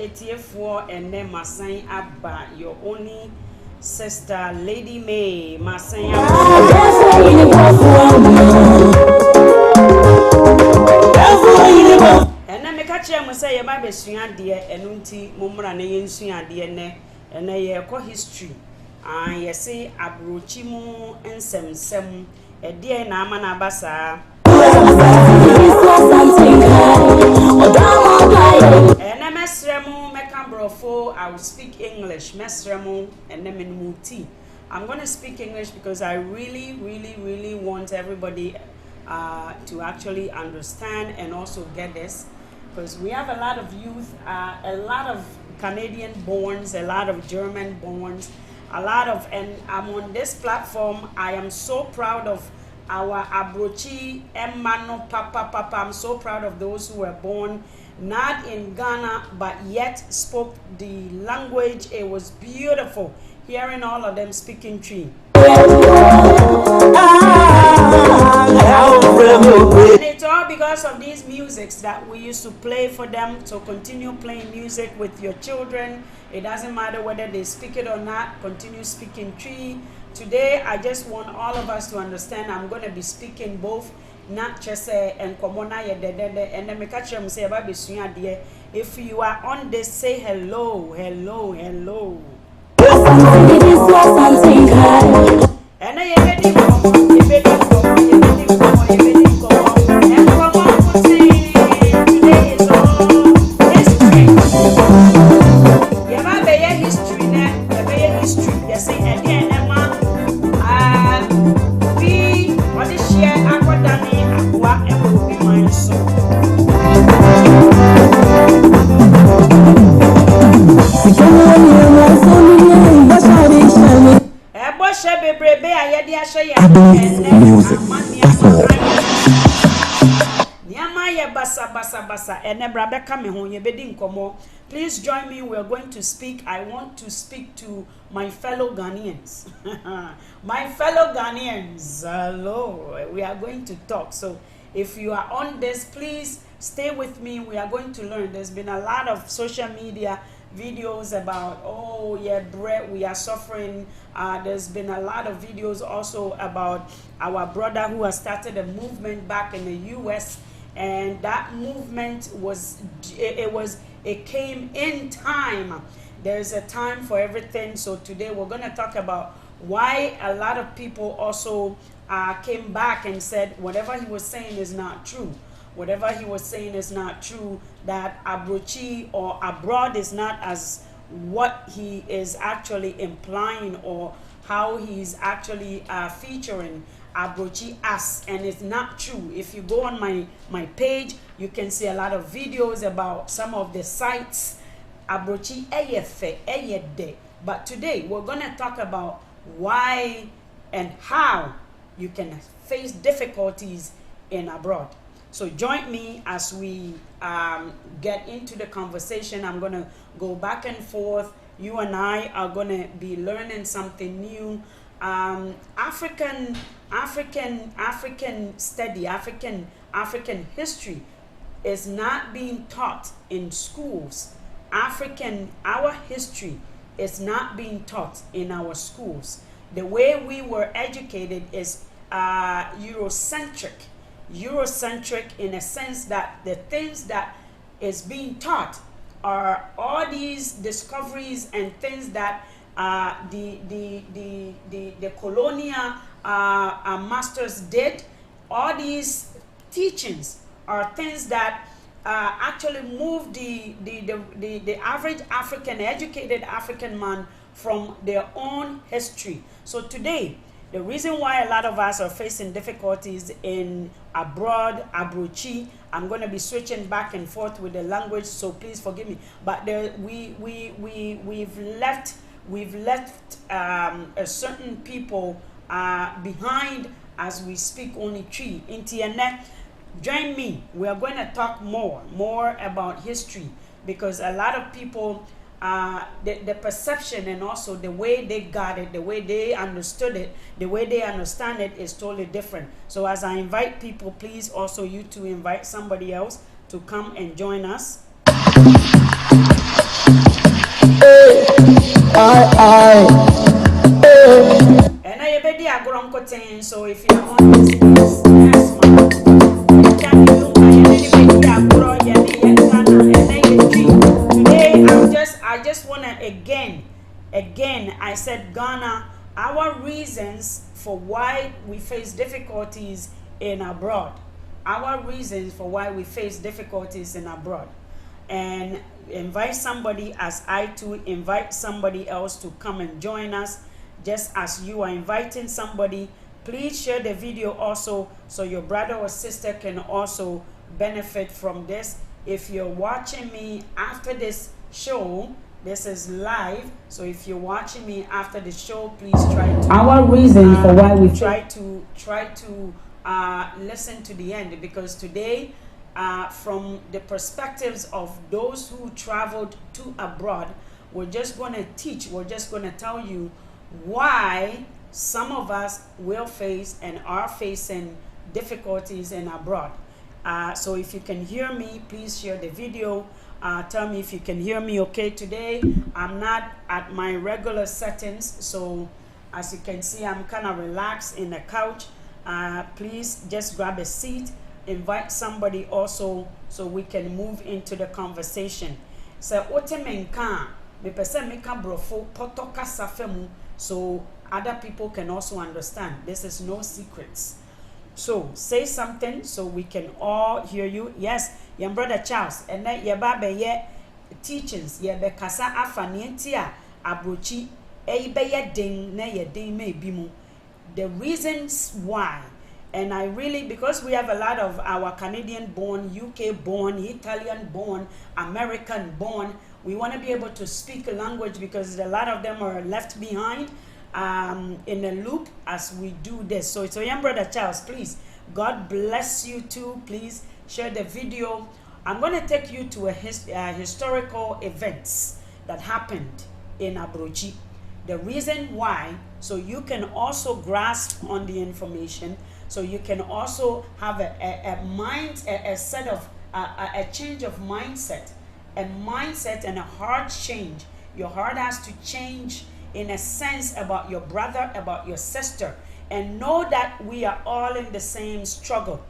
ATF4 and then Masan Abba, your only sister, Lady May, Masan and then make a chair, say about the Suyan dear and Unti Mumra Nayan Suyan dear ne, and a history. I say Abrokyire and Sem, a dear Namana Basa. And I'm Mesremo, Mekambrofo, I will speak English, Mesremo, and then Muti. I'm going to speak English because I really want everybody to actually understand and also get this. Because we have a lot of youth, a lot of Canadian borns, a lot of German borns, and I'm on this platform. I am so proud of our Abrokyire, Emmanuel, Papa. I'm so proud of those who were born not in Ghana but yet spoke the language. It was beautiful hearing all of them speaking Tree. And it's all because of these musics that we used to play for them. So continue playing music with your children. It doesn't matter whether they speak it or not. Continue speaking Tree. Today, I just want all of us to understand I'm going to be speaking both not just and Komona and then me catch them say about the if you are on this, say hello. And I please join me. We're going to speak. I want to speak to my fellow Ghanaians. My fellow Ghanaians, hello. We are going to talk. So if you are on this, please stay with me. We are going to learn. There's been a lot of social media videos about, oh yeah, bread, we are suffering. There's been a lot of videos also about our brother who has started a movement back in the US, and that movement it came in time. There's a time for everything. So today we're going to talk about why a lot of people also came back and said whatever he was saying is not true. Whatever he was saying is not true, that Abrokyire or abroad is not as what he is actually implying or how he's actually featuring Abrokyire as, and it's not true. If you go on my page, you can see a lot of videos about some of the sites. Abrokyire eyefe eyede. But today we're going to talk about why and how you can face difficulties in abroad. So join me as we get into the conversation. I'm going to go back and forth. You and I are going to be learning something new. African study, African history is not being taught in schools. Our history is not being taught in our schools. The way we were educated is Eurocentric in a sense that the things that is being taught are all these discoveries and things that the colonial masters did. All these teachings are things that actually move the average educated African man from their own history. So today, the reason why a lot of us are facing difficulties in abroad, Abrokyire, I'm going to be switching back and forth with the language, so please forgive me. But we've left a certain people behind as we speak only Tree. Internet, join me. We are going to talk more about history, because a lot of people, the perception and also the way they got it, the way they understood it, the way they understand it is totally different. So as I invite people, please also you to invite somebody else to come and join us. just want to again, I said Ghana, our reasons for why we face difficulties in abroad. Our reasons for why we face difficulties in abroad. And invite somebody as I too invite somebody else to come and join us. Just as you are inviting somebody, please share the video also so your brother or sister can also benefit from this. If you're watching me after this show, this is live, so if you're watching me after the show, please try to our reason for why we try to listen to the end, because today from the perspectives of those who traveled to abroad, we're just going to teach, we're just going to tell you why some of us will face and are facing difficulties in abroad. So if you can hear me, please share the video. Tell me if you can hear me okay today. I'm not at my regular settings, so as you can see, I'm kind of relaxed in the couch. Please just grab a seat, invite somebody also so we can move into the conversation. So otemenka me pese me ka brofo potoka safemu, so other people can also understand. This is no secrets. So say something so we can all hear you. Yes, your brother Charles, and then your baba ye teachings, ye be kasa afanientia abrochi e be ye ding na ye ding may be mu. The reasons why, and I really, because we have a lot of our Canadian born, UK born, Italian born, American born, we want to be able to speak a language because a lot of them are left behind in a loop as we do this. So it's a young brother Charles, please, God bless you too. Please share the video. I'm going to take you to a historical events that happened in Abrokyire. The reason why, so you can also grasp on the information, so you can also have a set of a change of mindset, and a heart change. Your heart has to change in a sense about your brother, about your sister, and know that we are all in the same struggle.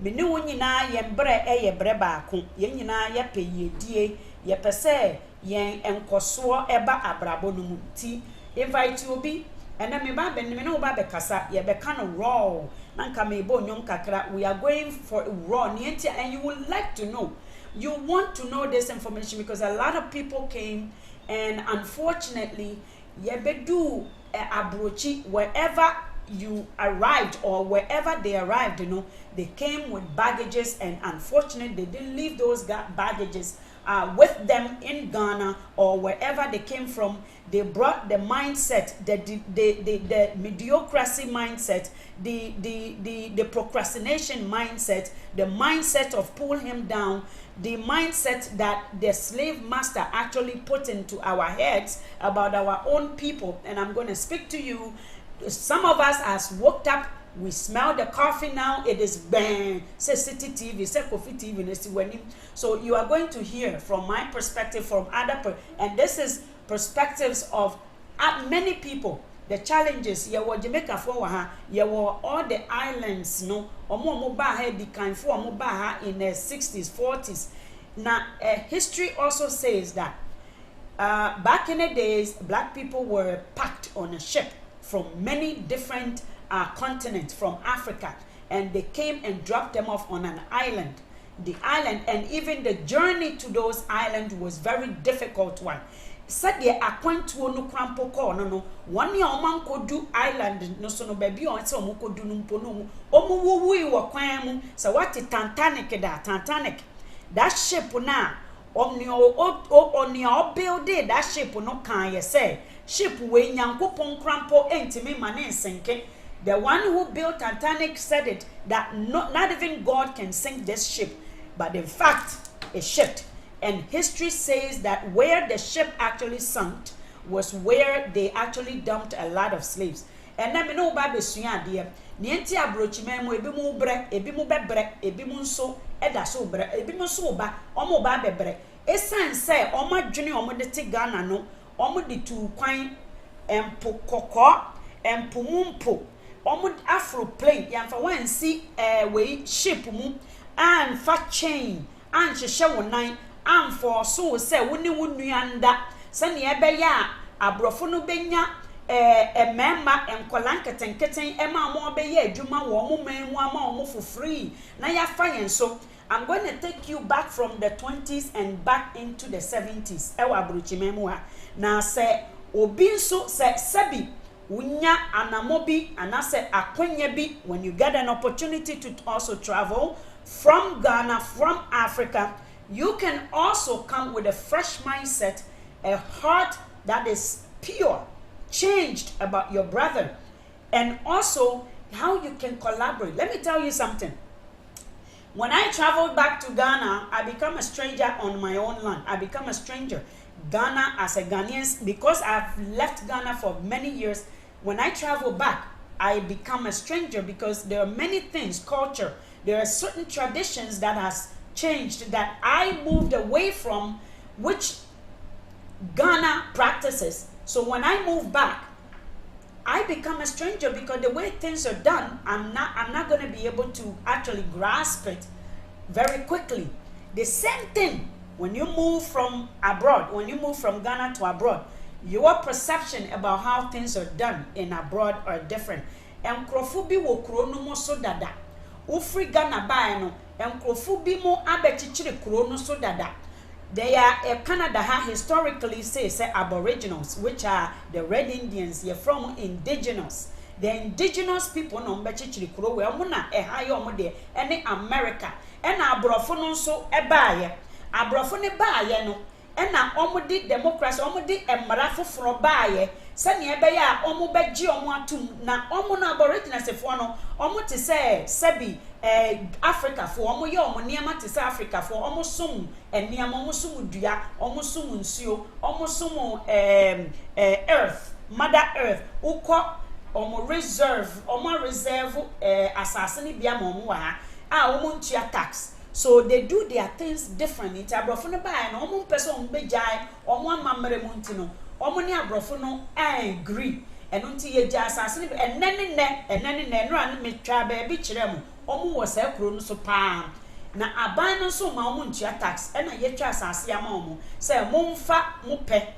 Meni wonyina yembre bre baako, yenyina ye peyedie, ye pese yen enkoso eba abrabo no mu ti. Invite you be, and then me ba be me no ba be kasa, ye be kind of raw. Nanka me bo nyom kakra. We are going for raw niente, and you would like to know. You want to know this information because a lot of people came, and unfortunately, yebedu Abrokyire, wherever you arrived or wherever they arrived, you know, they came with baggages, and unfortunately, they didn't leave those baggages with them in Ghana or wherever they came from. They brought the mindset, the mediocrity mindset, the procrastination mindset, the mindset of pull him down, the mindset that the slave master actually put into our heads about our own people. And I'm going to speak to you. Some of us has woke up, we smell the coffee now, it is bang, say City TV, say Coffee TV, so you are going to hear from my perspective, from other, and this is perspectives of many people. The challenges, you were Jamaica for you were all the islands, no, or more the kind for in the 60s, 40s. Now, history also says that back in the days, black people were packed on a ship from many different continents from Africa, and they came and dropped them off on an island. The island, and even the journey to those islands was very difficult one. Said the akwantu no krampo ko no one year oman ko do island no so no baby on say omo ko do no mpo no omo wuwu wo kwan mu. So what Titanic, that ship na omni o build that ship no kan ye say ship we nyankopon krampo entimi mane nsenke. The one who built Titanic said it, that not even God can sink this ship, but in fact it shipped. And history says that where the ship actually sunk was where they actually dumped a lot of slaves. And then me no ba besuya de nienti Abrokyire mo ebi mu bre, ebi mu bebre, ebi mu nso eda so bre, ebi mu so ba omo ba bebre. Esan say omo adwene omo de te Ghana no, omo de tu kwan empo kokko, empo mumpo, omo afro plane yamfa wan si we ship mu and fa chain and hwehwe wonan and for so say woni wunuanda sani ebeya abrofo no benya memma enkolan ketenketen ema mo beye adwuma wo mo man mu ama mo for free na ya fa yen so. I'm going to take you back from the 20s and back into the 70s. Ewa Abrokyire mu ha. Na se obi nso se sebi unya anamobi anase akwenya bi when you get an opportunity to also travel from Ghana, from Africa, you can also come with a fresh mindset, a heart that is pure, changed about your brother, and also how you can collaborate. Let me tell you something. When I traveled back to Ghana, I become a stranger on my own land. I become a stranger. Ghana as a Ghanaian, because I've left Ghana for many years, when I travel back, I become a stranger because there are many things, culture, there are certain traditions that has changed that I moved away from, which Ghana practices. So when I move back, I become a stranger because the way things are done, I'm not going to be able to actually grasp it very quickly. The same thing when you move from abroad, when you move from Ghana to abroad, your perception about how things are done in abroad are different. And krofubi wo kuro no mo so dada. Ufri Ghana ba no, and krofubi mo abechichiri kuro no so dada. They are Canada historically say Aboriginals, which are the Red Indians. You're from indigenous. The indigenous people no mbechichiri kuro we omuna ehaye omode ene America. Ena abrofo no so ebaye. Abrofo ne baye no ena omudi democracy omudi emara foforo baye. Sani ebeye a omu beji omu atum na omu na Aboriginals efo no omu te say sebi Africa for omo ye omo niama te say Africa for omo sum niama omo sum dua omo sum nsuo omo sum earth, mother earth ukọ omo reserve asase ni bia ma omo wa ha a omo ntua tax. So they do their things differently. Ti abrofo no ba na omo pese omo bejai omo amamere mu ntino omo ni abrofo no agree eno nti ye ja asase ni enene ne no an metwa ba bi kire mu omo wo sa kuro no so pa na aban no so ma omo ntua tax ena ye twa asase ama omo say momfa mo pe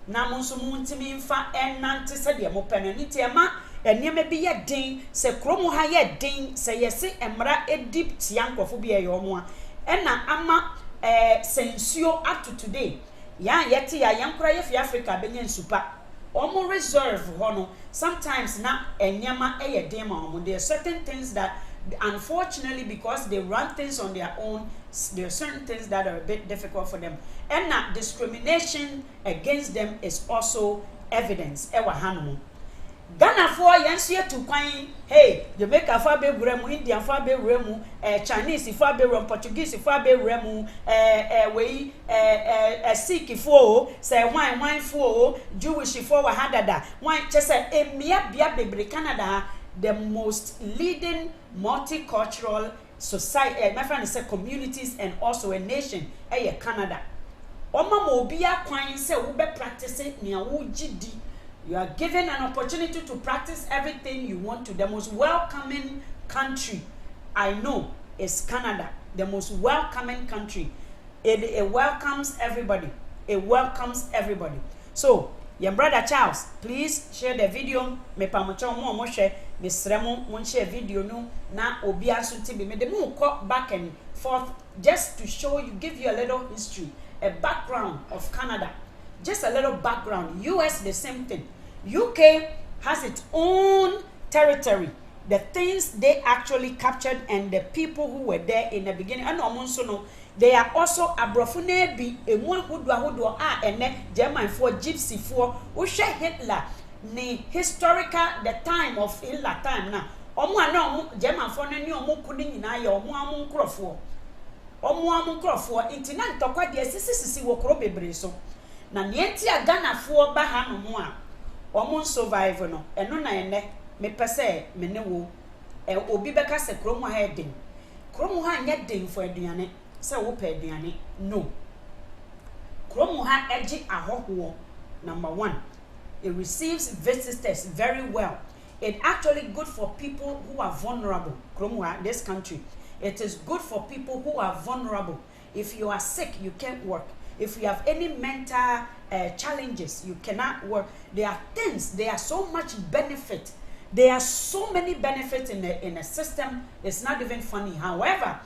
na mo so mo ntimi mfa enante se de mo pe no nti e ma eniema bi ye den se kuro mo ha ye den se ye se emra edip tia nkofo bi ye omo a ena ama sensuo up to today ya yeti ya yankora ye fi Africa benya nsupa omo reserve hono sometimes na eniema eye den ma omo. There are certain things that unfortunately, because they run things on their own, there are certain things that are a bit difficult for them, and that discrimination against them is also evidence. Ewa hanu Ghana for yansie to kwan, hey, Jamaica for be remu, India for be remu, Chinese for be remu, Portuguese for be remu, we Sikh for say wine for Jewish for hadada, wine just say emia bia bebre Canada. The most leading multicultural society, my friend said communities and also a nation, Canada. Oma mo bia kwan say we be practicing nia wo gidi. You are given an opportunity to practice everything you want to. The most welcoming country I know is Canada. The most welcoming country. It welcomes everybody. It welcomes everybody. So, your brother Charles, please share the video. Me pamocho mo share. Me sremo mo share video no na obi asunti be me de mo call back and forth just to show you, give you a little history, a background of Canada. Just a little background. US the same thing. UK has its own territory. The things they actually captured and the people who were there in the beginning. And also no, they are also abrofune bi emu ahodo ene German for gypsy for ushe Hitler ni historical the time of Hitler time na omo ana German for ni omo kudi nyina ya omo amkrofo intina ntokwa de sisi wo kro bebre so na nienti a Ghana for ba ha no mo a omo survive no eno na ene me pese me ne wo obi beka se kromo ha den kromo ha nya den for aduane se wo pe aduane no kromo ha eji ahoho. Number one, it receives visitors very well. It actually good for people who are vulnerable. Kromo ha, this country, it is good for people who are vulnerable. If you are sick, you can't work. If you have any mental challenges. You cannot work. There are things. There are so much benefit. There are so many benefits in a system. It's not even funny. However,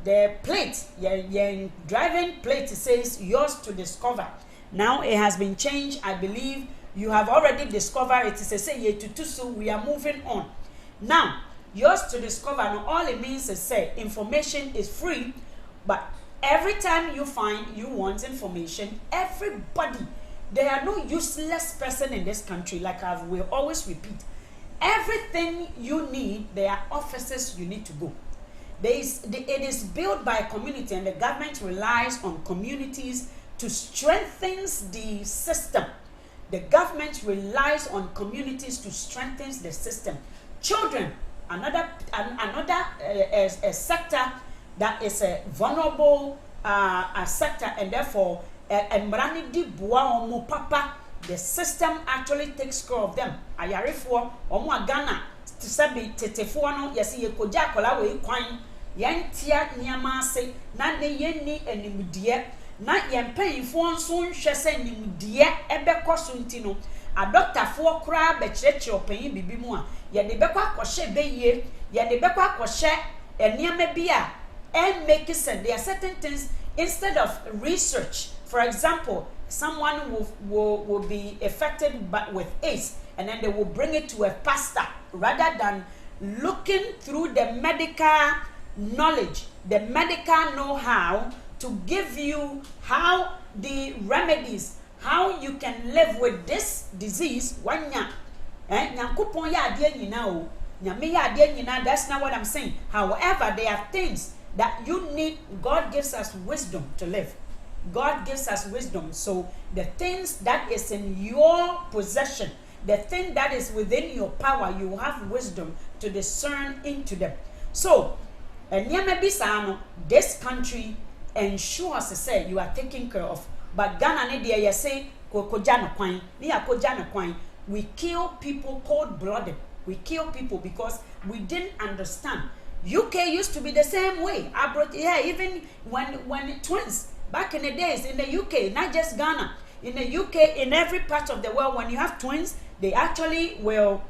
the plate, your driving plate says yours to discover. Now it has been changed. I believe you have already discovered it. Is a say so we are moving on. Now, yours to discover, and all it means is say information is free, but every time you find you want information, everybody, there are no useless person in this country, like I will always repeat. Everything you need, there are offices you need to go. It is built by a community, and the government relies on communities to strengthen the system. The government relies on communities to strengthen the system. Children, another sector that is a vulnerable sector, and therefore the system actually takes care of them. Ayarefo omo Ghana tisabi tetefo no yesi yekoja akola we kwan yentia niama ase na ne yenni enimdie na yempanyifo nso nhwe se enimdie ebekọ so ntino a doctor fo kra be chirechire opanyin bibi mu a ye de bekọ akọhye beye ye de bekọ akọhye eniama bi a make sense. There are certain things instead of research. For example, someone will be affected with AIDS, and then they will bring it to a pastor rather than looking through the medical knowledge, the medical know-how to give you how the remedies, how you can live with this disease. That's not what I'm saying. However, there are things that you need. God gives us wisdom to live. God gives us wisdom. So the things that is in your possession, the thing that is within your power, you have wisdom to discern into them. So, this country ensures to say you are taken care of. But Ghana, you say, we kill people cold-blooded. We kill people because we didn't understand. UK used to be the same way. Abrokyire, even when twins, back in the days in the UK, not just Ghana, in the UK, in every part of the world, when you have twins, they actually will,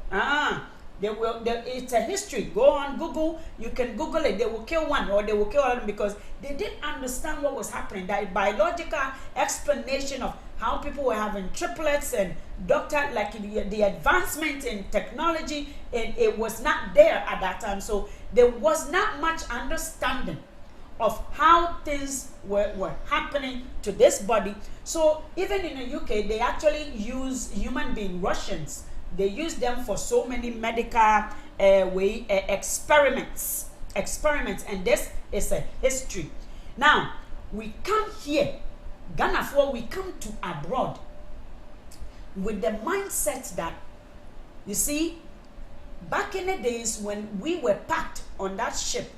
it's a history. Go on Google, you can Google it. They will kill one or they will kill all of them because they didn't understand what was happening. That biological explanation of how people were having triplets and the advancement in technology, and it was not there at that time. So there was not much understanding of how things were happening to this body. So even in the UK, they actually use human being, Russians. They use them for so many medical experiments, and this is a history. Now, we come here, Ghana, we come to abroad with the mindset that, you see, back in the days when we were packed on that ship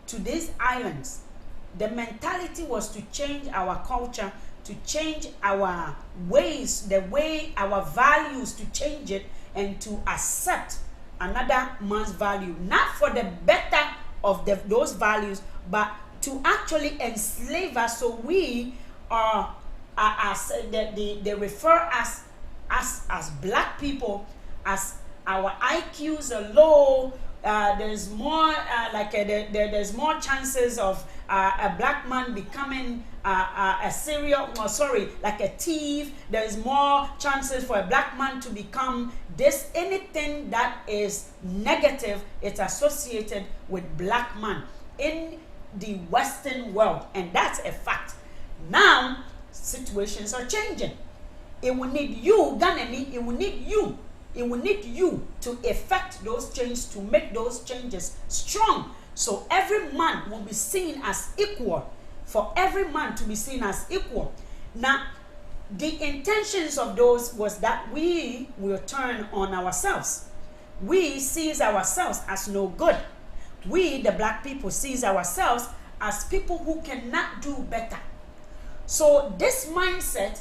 to these islands, the mentality was to change our culture, to change our ways, the way our values, to change it and to accept another man's value, not for the better of those values, but to actually enslave us. So we are they refer us as black people, as our IQs are low. There's more there's more chances of a black man becoming a thief. There's more chances for a black man to become this. Anything that is negative, it's associated with black man in the Western world, and that's a fact. Now situations are changing. It will need you, Ghanaian. It will need you. It will need you to effect those changes, to make those changes strong. So every man will be seen as equal. For every man to be seen as equal. Now, the intentions of those was that we will turn on ourselves. We sees ourselves as no good. We, the black people, sees ourselves as people who cannot do better. So this mindset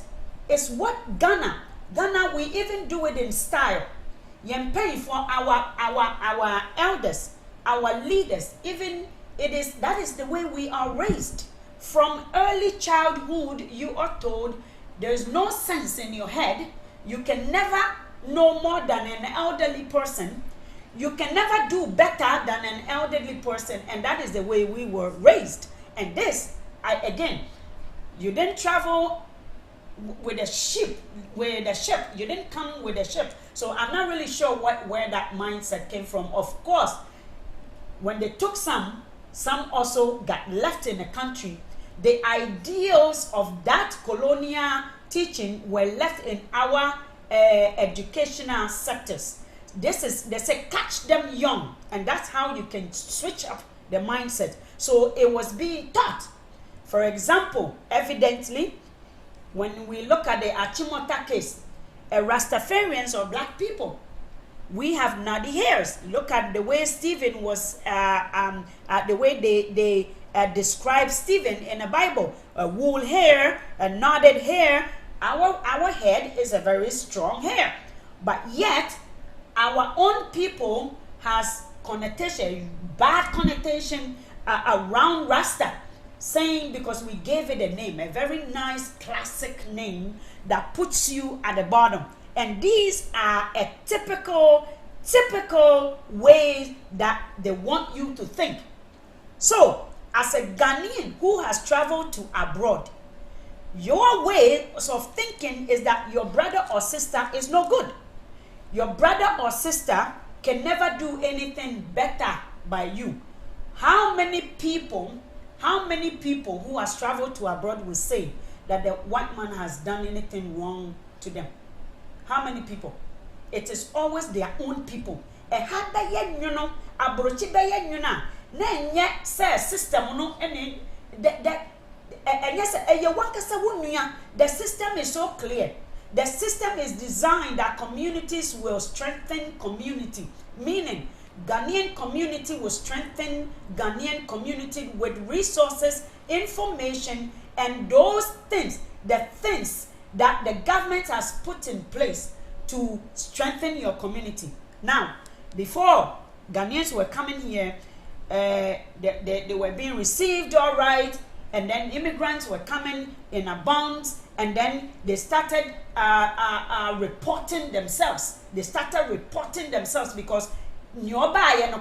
is what Ghana, we even do it in style. Yempay for our elders, our leaders, even that is the way we are raised. From early childhood, you are told There is no sense in your head. You can never know more than an elderly person. You can never do better than an elderly person, and that is the way we were raised. And this, again, you didn't travel with a ship. You didn't come with a ship. So I'm not really sure where that mindset came from. Of course, when they took some also got left in the country. The ideals of that colonial teaching were left in our educational sectors. They say catch them young, and that's how you can switch up the mindset. So it was being taught. For example, evidently, when we look at the Achimota case, Rastafarians or black people, we have naughty hairs. Look at the way Stephen was, the way they describe Stephen in the Bible. Wool hair, a knotted hair. Our head is a very strong hair, but yet our own people has connotation, bad connotation around Rasta, saying because we gave it a name, a very nice classic name that puts you at the bottom. And these are a typical ways that they want you to think. So, as a Ghanaian who has traveled to abroad, your way of thinking is that your brother or sister is no good. Your brother or sister can never do anything better by you. How many people who has traveled to abroad will say that the white man has done anything wrong to them? How many people? It is always their own people. The system is so clear. The system is designed that communities will strengthen community, meaning Ghanaian community will strengthen Ghanaian community with resources, information, and those things, the things that the government has put in place to strengthen your community. Now, before Ghanaians were coming here, they were being received all right, and then immigrants were coming in abundance, and then they started reporting themselves. They started reporting themselves because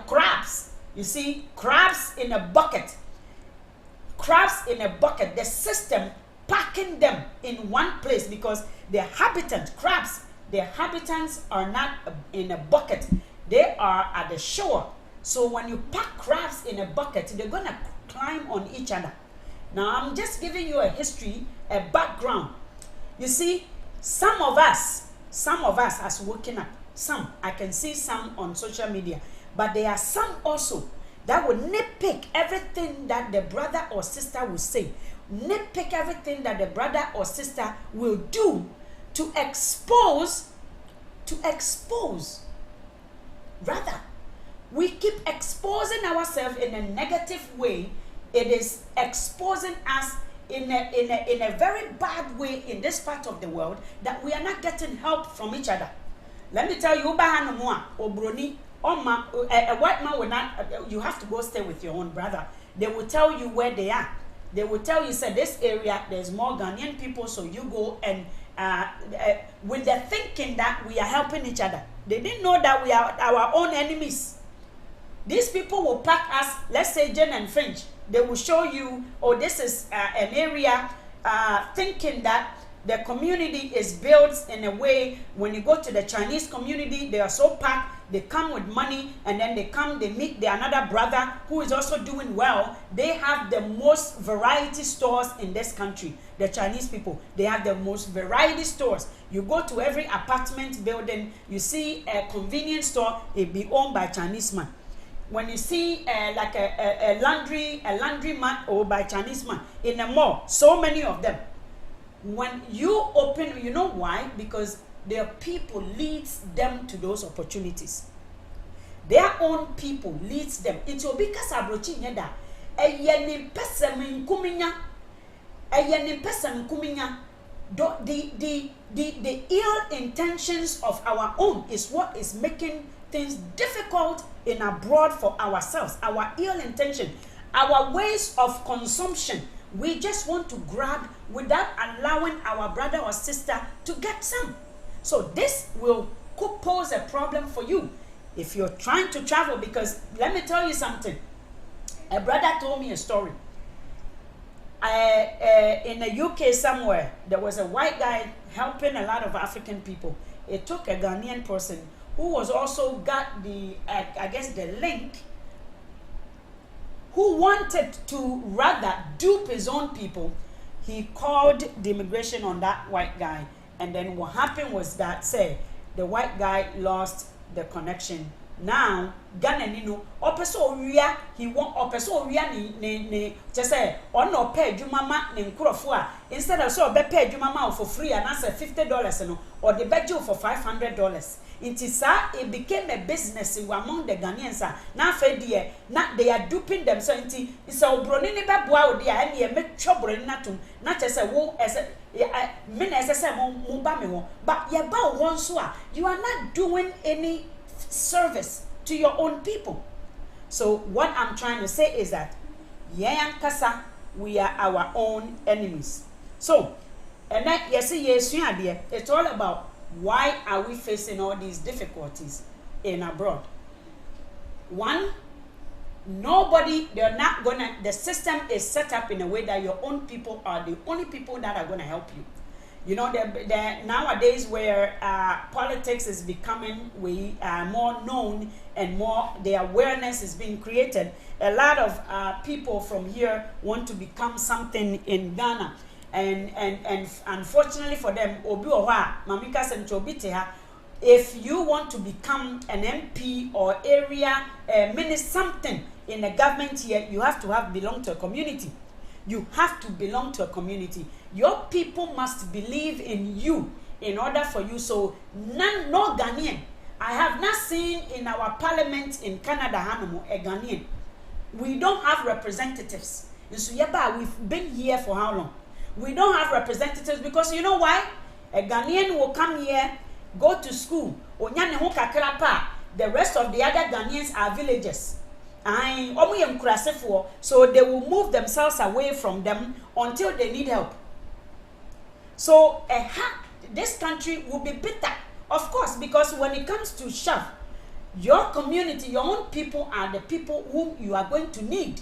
crabs. You see, crabs in a bucket. Crabs in a bucket. The system packing them in one place because their crabs, their habitants are not in a bucket. They are at the shore. So when you pack crabs in a bucket, they're going to climb on each other. Now, I'm just giving you a history, a background. You see, some of us has woken up. Some, I can see some on social media. But there are some also that will nitpick everything that the brother or sister will say. Nitpick everything that the brother or sister will do to expose. Rather, we keep exposing ourselves in a negative way. It is exposing us in a very bad way in this part of the world that we are not getting help from each other. Let me tell you, a white man will not, you have to go stay with your own brother. They will tell you where they are. They will tell you, say, this area, there's more Ghanaian people, so you go and, with the thinking that we are helping each other. They didn't know that we are our own enemies. These people will pack us, let's say Jen and French. They will show you, oh, this is an area, thinking that the community is built in a way. When you go to the Chinese community, they are so packed. They come with money, and then they meet another brother who is also doing well. They have the most variety stores in this country. The Chinese people, they have the most variety stores. You go to every apartment building, you see a convenience store, it be owned by Chinese man. When you see like a laundry man or by Chinese man in a mall, so many of them. When you open, you know why? Because their people leads them to those opportunities. Their own people leads them. It will be because Abrokyire da. The ill intentions of our own is what is making things difficult in abroad for ourselves. Our ill intention, our ways of consumption, We just want to grab without allowing our brother or sister to get some. So this could pose a problem for you if you're trying to travel, because let me tell you something. A brother told me a story. In the UK somewhere, there was a white guy helping a lot of African people. It took a Ghanaian person who was also got the, I guess, the link, who wanted to rather dupe his own people. He called the immigration on that white guy, and then what happened was that, say, the white guy lost the connection. Now Ghana nino opeso wia, he want opeso wia ni just say on no pay jumama ni nkurofo a, instead of so be pay jumama for free and answer $50 no, or the bed for $500. It is it became a business among the Ghanaians. Now now they are duping themselves. It's a broni ni ba bua odi a e me twobro ni natum na chese wo ese me na ese se mo ba me ho, but ye ba won so a, you are not doing any service to your own people. So what I'm trying to say is that kasa, we are our own enemies. So and that it's all about why are we facing all these difficulties in abroad. One, they're not gonna, the system is set up in a way that your own people are the only people that are gonna help you. You know, nowadays where politics is becoming more known and more, the awareness is being created, a lot of people from here want to become something in Ghana. And unfortunately for them, if you want to become an MP or area minister, something in the government here, you have to belong to a community. You have to belong to a community. Your people must believe in you in order for you. So no Ghanaian. I have not seen in our parliament in Canada a Ghanaian. We don't have representatives. We've been here for how long? We don't have representatives because you know why? A Ghanaian will come here, go to school. The rest of the other Ghanaians are villagers. So they will move themselves away from them until they need help. So this country will be bitter, of course, because when it comes to shove, your community, your own people are the people whom you are going to need.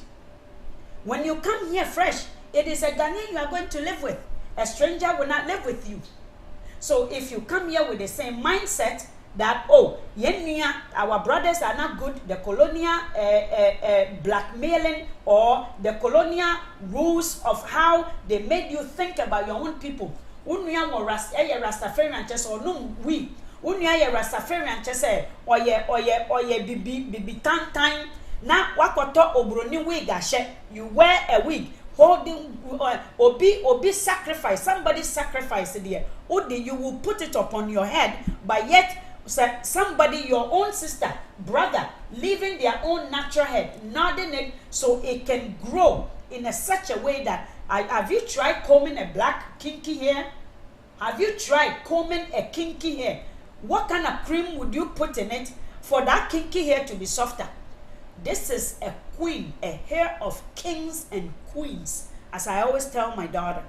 When you come here fresh, it is a Ghanaian you are going to live with. A stranger will not live with you. So if you come here with the same mindset that, oh, our brothers are not good, the colonial blackmailing or the colonial rules of how they made you think about your own people. Rastafarian chess or no we. Rastafarian chess or ye bibi time. Now wakoto obroni wig ashe. You wear a wig. Holding obi sacrifice, somebody sacrifice it there. You will put it upon your head, but yet somebody, your own sister, brother, leaving their own natural head, nodding it so it can grow in such a way that have you tried combing a black kinky hair? Have you tried combing a kinky hair? What kind of cream would you put in it for that kinky hair to be softer? This is a queen, a hair of kings and queens. As I always tell my daughter,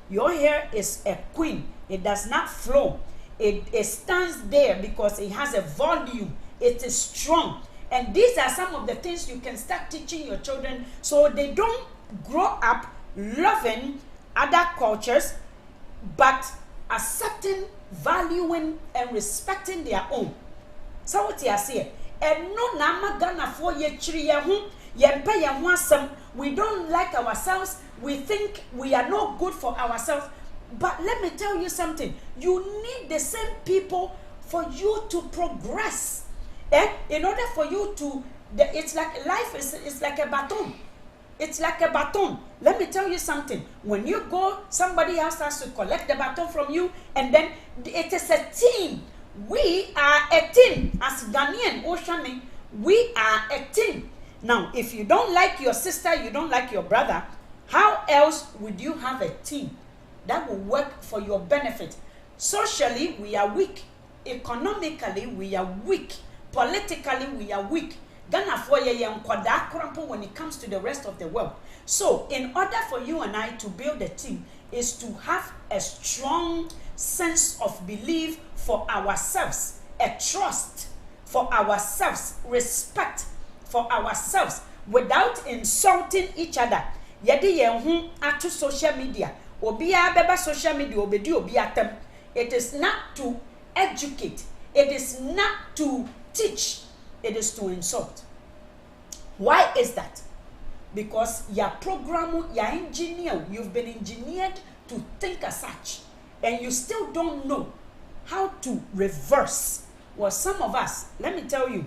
your hair is a queen. It does not flow. It stands there because it has a volume. It is strong. And these are some of the things you can start teaching your children so they don't grow up loving other cultures, but accepting, valuing, and respecting their own. So what you say? And no nama Ghana for ye chiri yahu yempe yamwasam. We don't like ourselves. We think we are not good for ourselves. But let me tell you something. You need the same people for you to progress. In order for you to, it's like life is like a baton. It's like a baton. Let me tell you something. When you go, somebody else has to collect the baton from you, and then it is a team. We are a team. As Ghanaian, Oshami, we are a team. Now, if you don't like your sister, you don't like your brother, how else would you have a team that will work for your benefit? Socially, we are weak. Economically, we are weak. Politically, we are weak. Ghana for ye nkwada krampo when it comes to the rest of the world. So, in order for you and I to build a team is to have a strong sense of belief for ourselves, a trust for ourselves, respect for ourselves, without insulting each other. Yedi ye atu social media. Obiya beba social media obedi obi atem. It is not to educate. It is not to teach. It is to insult. Why is that? Because your program, your engineer, you've been engineered to think as such, and you still don't know how to reverse. Well, some of us, let me tell you,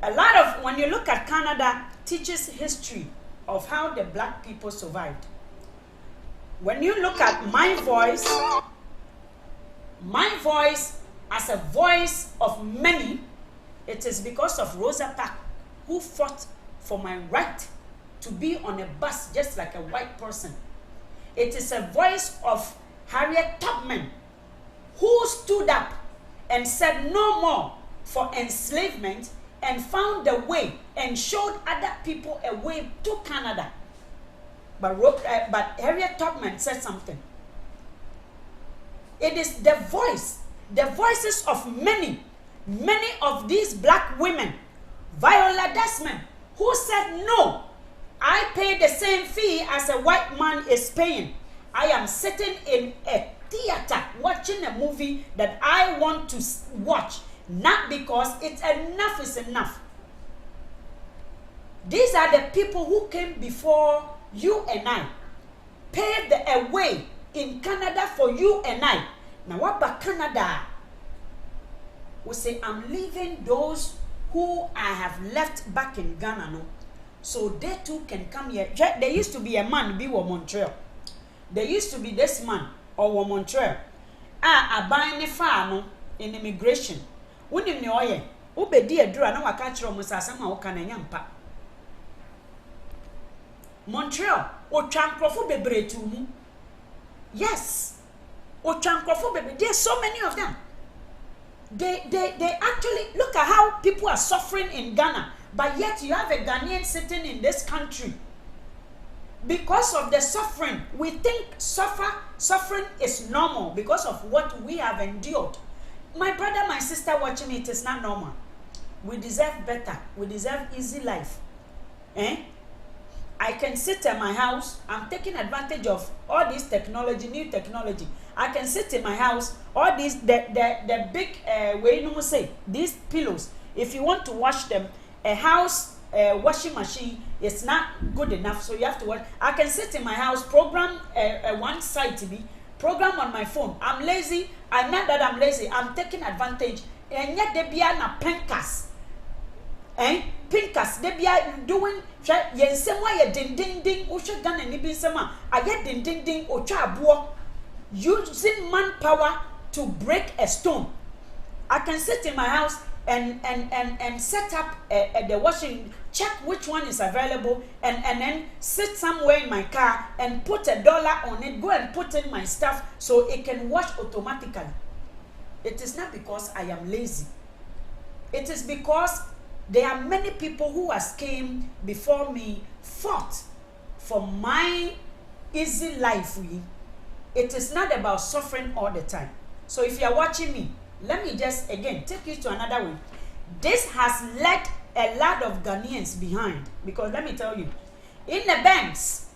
a lot of, when you look at Canada, teaches history of how the black people survived. When you look at my voice as a voice of many, it is because of Rosa Parks, who fought for my right to be on a bus just like a white person. It is a voice of Harriet Tubman, who stood up and said no more for enslavement and found a way and showed other people a way to Canada. But Harriet Tubman said something. It is the voices of many of these black women, Viola Desmond, who said, no, I pay the same fee as a white man is paying. I am sitting in a theater watching a movie that I want to watch, not because it's enough is enough. These are the people who came before you and I, paved the way in Canada for you and I. Now what about Canada? We say, I'm leaving those who I have left back in Ghana, no? So they too can come here. There used to be a man, be Montreal. There used to be this man, or Montreal. A buying a farm in immigration. When you know, ube dear drew, no, I catch you almost as somehow can a yampa. Montreal, or Chancrofu bebre to me. Yes, or Chancrofu baby. There's so many of them. They actually look at how people are suffering in Ghana, but yet you have a Ghanaian sitting in this country. Because of the suffering, we think suffering is normal because of what we have endured. My brother, my sister watching me, it is not normal. We deserve better. We deserve easy life. I can sit at my house. I'm taking advantage of all this technology, new technology. I can sit in my house. All these the big way you say these pillows. If you want to wash them, a house washing machine is not good enough, so you have to wash. I can sit in my house, program one side TV, program on my phone. I'm lazy. I'm not that I'm lazy. I'm taking advantage. And yet they be na pencas. Pinkas, they be doing yen sema ye ding ushe Ghana ni bin sema aye ding ocha abuo, using manpower to break a stone. I can sit in my house and set up the washing, check which one is available, and then sit somewhere in my car and put $1 on it, go and put in my stuff so it can wash automatically. It is not because I am lazy. It is because there are many people who has came before me, fought for my easy life. It is not about suffering all the time. So if you are watching me, let me just again take you to another way. This has led a lot of Ghanaians behind, because let me tell you, in the banks,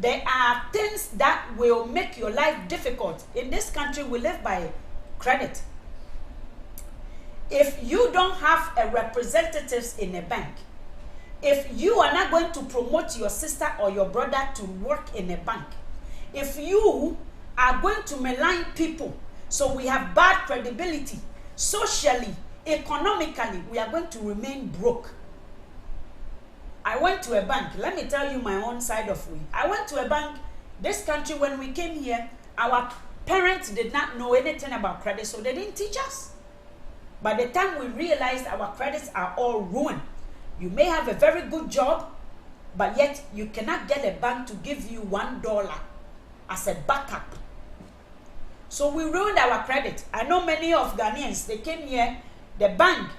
there are things that will make your life difficult. In this country, we live by credit. If you don't have a representatives in a bank, if you are not going to promote your sister or your brother to work in a bank, if you are going to malign people, so we have bad credibility, socially, economically, we are going to remain broke. I went to a bank. Let me tell you my own side of it. I went to a bank. This country, when we came here, our parents did not know anything about credit, so they didn't teach us. By the time we realized our credits are all ruined, you may have a very good job, but yet you cannot get a bank to give you $1 as a backup. So we ruined our credit. I know many of Ghanaians, they came here, the bank,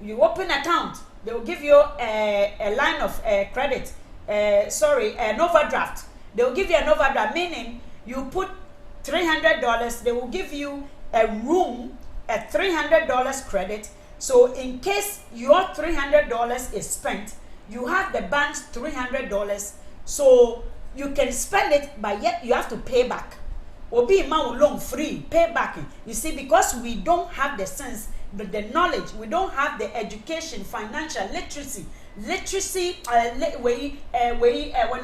you open account, They will give you a line of credit. An overdraft. They will give you an overdraft, meaning you put $300. They will give you a room at $300 credit. So in case your $300 is spent, you have the bank's $300. So you can spend it, but yet you have to pay back. Obi ma loan free, pay back. You see, because we don't have the sense, but the knowledge, we don't have the education, financial literacy. When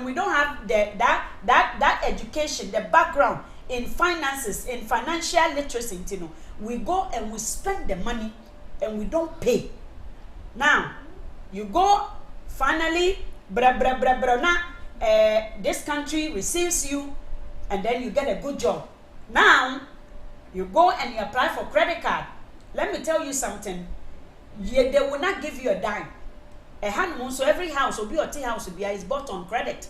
we don't have that education, the background in finances, in financial literacy, you know, we go and we spend the money and we don't pay. Now you go finally, this country receives you, and then you get a good job. Now you go and you apply for credit card. Let me tell you something. They will not give you a dime. A hand, so every house, obi or tea house is bought on credit.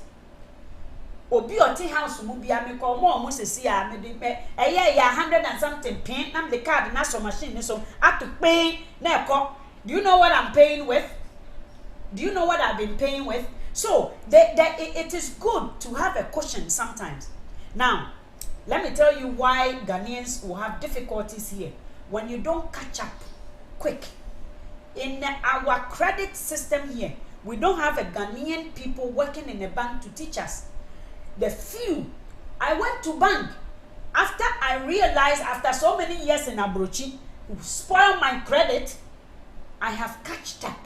Obi or tea house will be a call more almost a year, 100 and something pin. I'm the card and so machine, so I have to pay. Do you know what I'm paying with? Do you know what I've been paying with? So it is good to have a cushion sometimes. Now, let me tell you why Ghanaians will have difficulties here. When you don't catch up quick. In our credit system here, we don't have a Ghanaian people working in a bank to teach us. The few, I went to bank after I realized after so many years in Abrokyire, spoil my credit, I have catched up.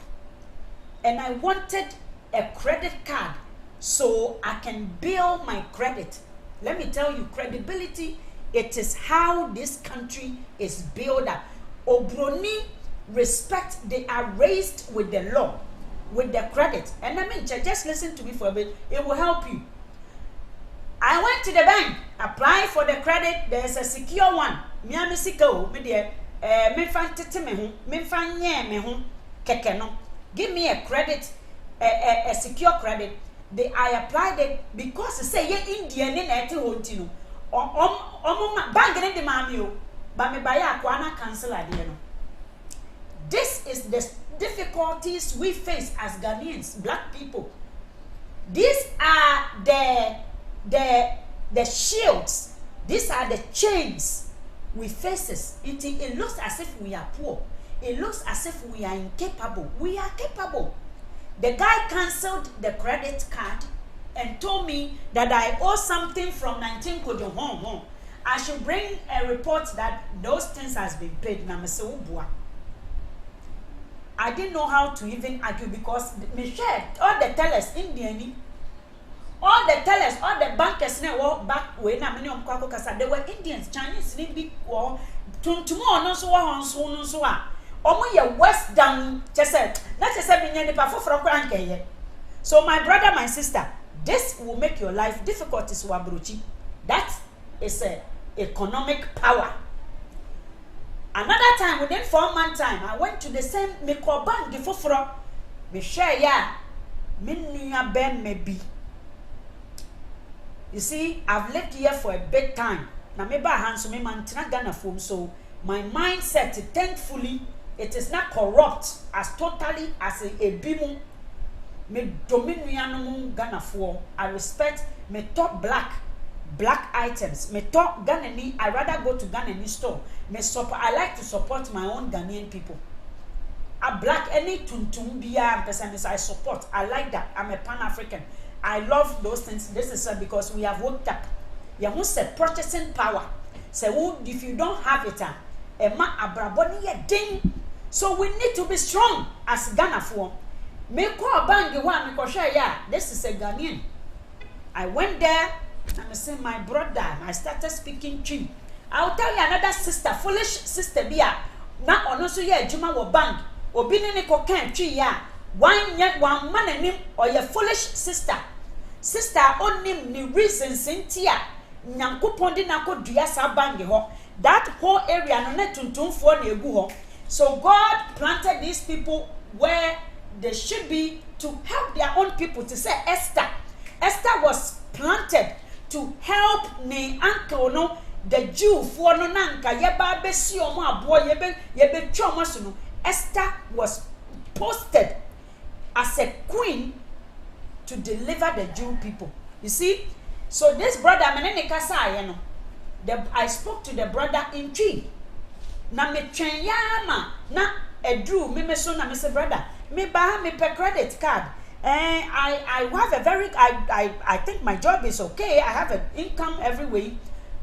And I wanted a credit card so I can build my credit. Let me tell you, credibility, it is how this country is built up. Obroni respect, they are raised with the law, with the credit. And I mean, just listen to me for a bit, it will help you. I went to the bank, apply for the credit, there's a secure one. Miami Siko, give me a credit, a secure credit. I applied it because they say yeah Indian in eti hontino. Bank in the mamio, but me buy a kwana cancel idea. This is the difficulties we face as Ghanaians, black people. These are the shields. These are the chains we face. It looks as if we are poor. It looks as if we are incapable. We are capable. The guy cancelled the credit card and told me that I owe something from 19 Kojo home. I should bring a report that those things has been paid. I didn't know how to even argue because Michelle, all the tellers, Indian, all the tellers, all the bankers walk back way na many they were Indians, Chinese, big war. Tomorrow no so Omo ye west down just said that is a so my brother, my sister, this will make your life difficult is Abrokyire. That is a economic power. Another time, within 4 months time, I went to the same Miko bank the me share ya minya ben maybe. You see, I've lived here for a big time. Now maybe I hands me man Ghana form, so my mindset thankfully it is not corrupt as totally as a bimu. Me dominion Ghana for I respect me top black items. Me talk Ghanaian, I rather go to Ghanaian store. I like to support my own Ghanaian people. A black any tuntumbia person I support. I like that. I'm a Pan-African. I love those things. This is because we have worked up. You want say purchasing power. Say if you don't have it, ema abraboni ye ding. So we need to be strong as Ghana for. Me call bangi one me share ya. This is a Ghanaian. I went there. I'm saying my brother, I started speaking to him. I'll tell you another sister, foolish sister bia. Now on also ye juma wo bank. Obi ne ko kan twi ya. One man and him or your foolish sister. Sister on him ni reason sentia. Nyankopon di na ko dua sa bangi ho. That whole area no na tuntum fo na egu ho. So God planted these people where they should be to help their own people. To say Esther was planted to help me uncle no the Jew for no nanka yeba besi omo abo yebe twa omo so no. Esther was posted as a queen to deliver the Jew people. You see? So this brother, I spoke to the brother in tree. Na me twen yama na edru me so na me say brother me ba me per credit card. I have a very I think my job is okay. I have an income every week,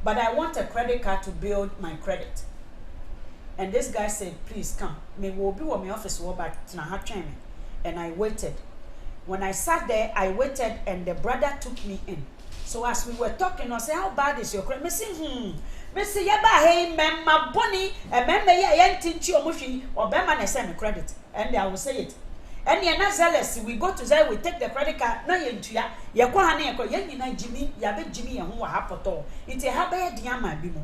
but I want a credit card to build my credit. And this guy said, please come. Me will be at my office but na ha twen me. And I waited. When I sat there, I waited and the brother took me in. So as we were talking, I said, how bad is your credit? Me say, me say, yaba hey, memma bonny, and member ya tinchi omushi, or bema na send me credit. And I will say it. And you're not zealous. We go to there, we take the credit card, no yentuya, yakwahane, yanina Jimmy, yabe Jimmy, and who are hapoto. It's a haber diama bimo.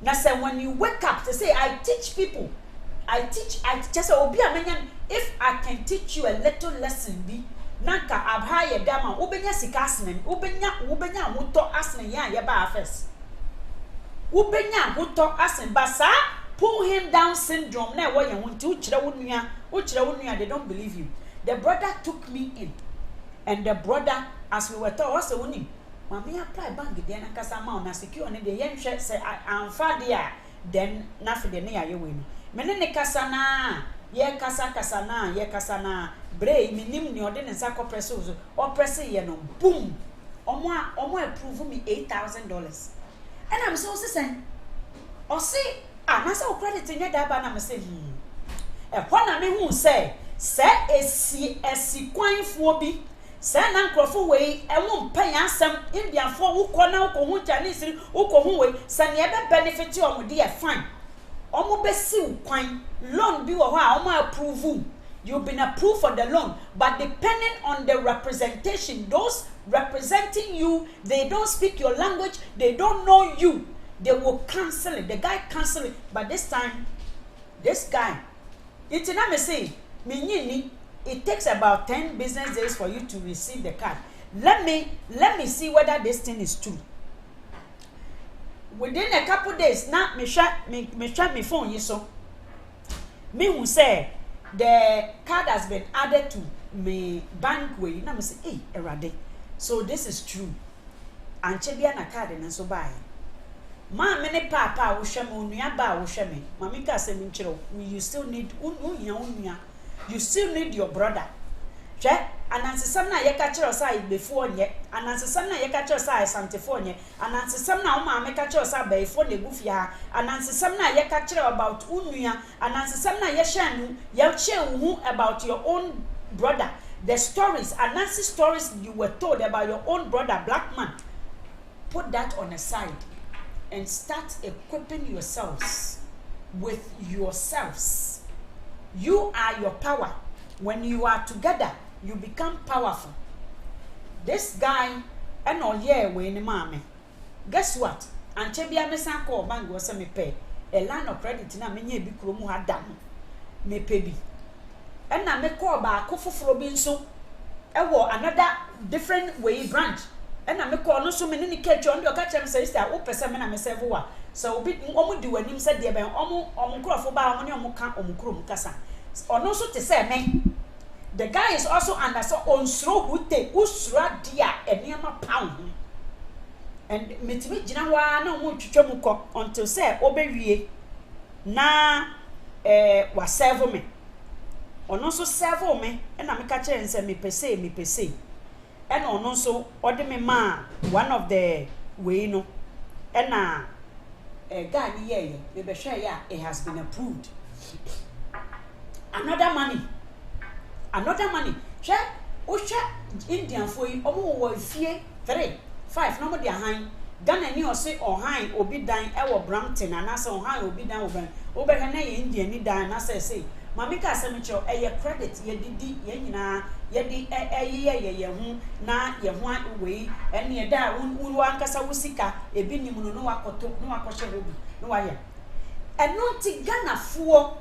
Now, say, when you wake up to say, I teach people, I just say, if I can teach you a little lesson, be nanka abhaya dama, ubenya sikasnen, ubenya muto asnen ya yaba afes. Ubenya muto asnen, basa, pull him down syndrome, na wa ya want to uchira unuya, they don't believe you. The brother took me in, and the brother, as we were told, what's the winning? Mami apply bank then kasa ma na secure ne de yen hwe say amfa de a then na fe de ne ya yewe no me ne kasa na ye kasa na bre mi nim ne ode ne sa ko press o press ye no boom omo approve me $8,000 and I'm so sen o say na say o credit nya da ba na me say e ho na me hu say esi kwanfo bi say na nkrofo we enwo mpan asem indianfo wo kọ na wo hu Chinese wo kọ hu we say ne be benefit o mo de fine omo be si kwan loan bi wo ho a omo approve you've been approved for the loan but depending on the representation those representing you they don't speak your language they don't know you they will cancel it the guy cancel it but this time this guy it's not me say me nyini it takes about 10 business days for you to receive the card. Let me see whether this thing is true. Within a couple days, now me share me phone you so. Me who say the card has been added to me bank way. Now me say, hey, erade. So this is true. And chebia na card and so buy. Ma mene papa wo hweme onua ba wo hweme. Mami ka se me nchiro. You still need unya. You still need your brother. Che anansesam na ye ka kire osa ibefo onye anansesam na ye ka kire osa santefo onye anansesam na wo ma me ka kire osa baifo na egufia anansesam na ye ka kire about unua anansesam na ye hwanu ye che about your own brother the stories anansi stories you were told about your own brother black man put that on a side and start equipping yourselves with yourselves. You are your power. When you are together, you become powerful. This guy, and all year we in mommy. Guess what? And Chebia Mesa call bank was me pay. A line of credit na me be kromu had done. Me pay. And na me call back Kofu Robinson. Another different way branch. And na me call no so many catch on your catch and says that open seven and myself. So be omu do when him said there by omu crofo ba omu omu kan omu krom kasa. Ono so te say me. The guy is also under so on sro hute usra dia eniama pound. And metimi gina wa na omu twetwa mu kọ until say obewie na wa serve me. Ono so serve me and na me ka kire nse me pese. And ono so ode me ma one of the way no and na guy here we be sure yeah it has been approved. Another money check Indian for you omo wo fie 3 5 no mo dia han Ghana ni o se ohan obi dan e wo Brampton ana se ohan obi dan wo be na ye Indian ni dan na se mami ka se me cho ye credit ye didi ye nyina ye di ye hu na ye hu we ene ye da wu ankasa wusika ebi nim no wakoto no wakoche hobi no waye eno ti Ghana fuo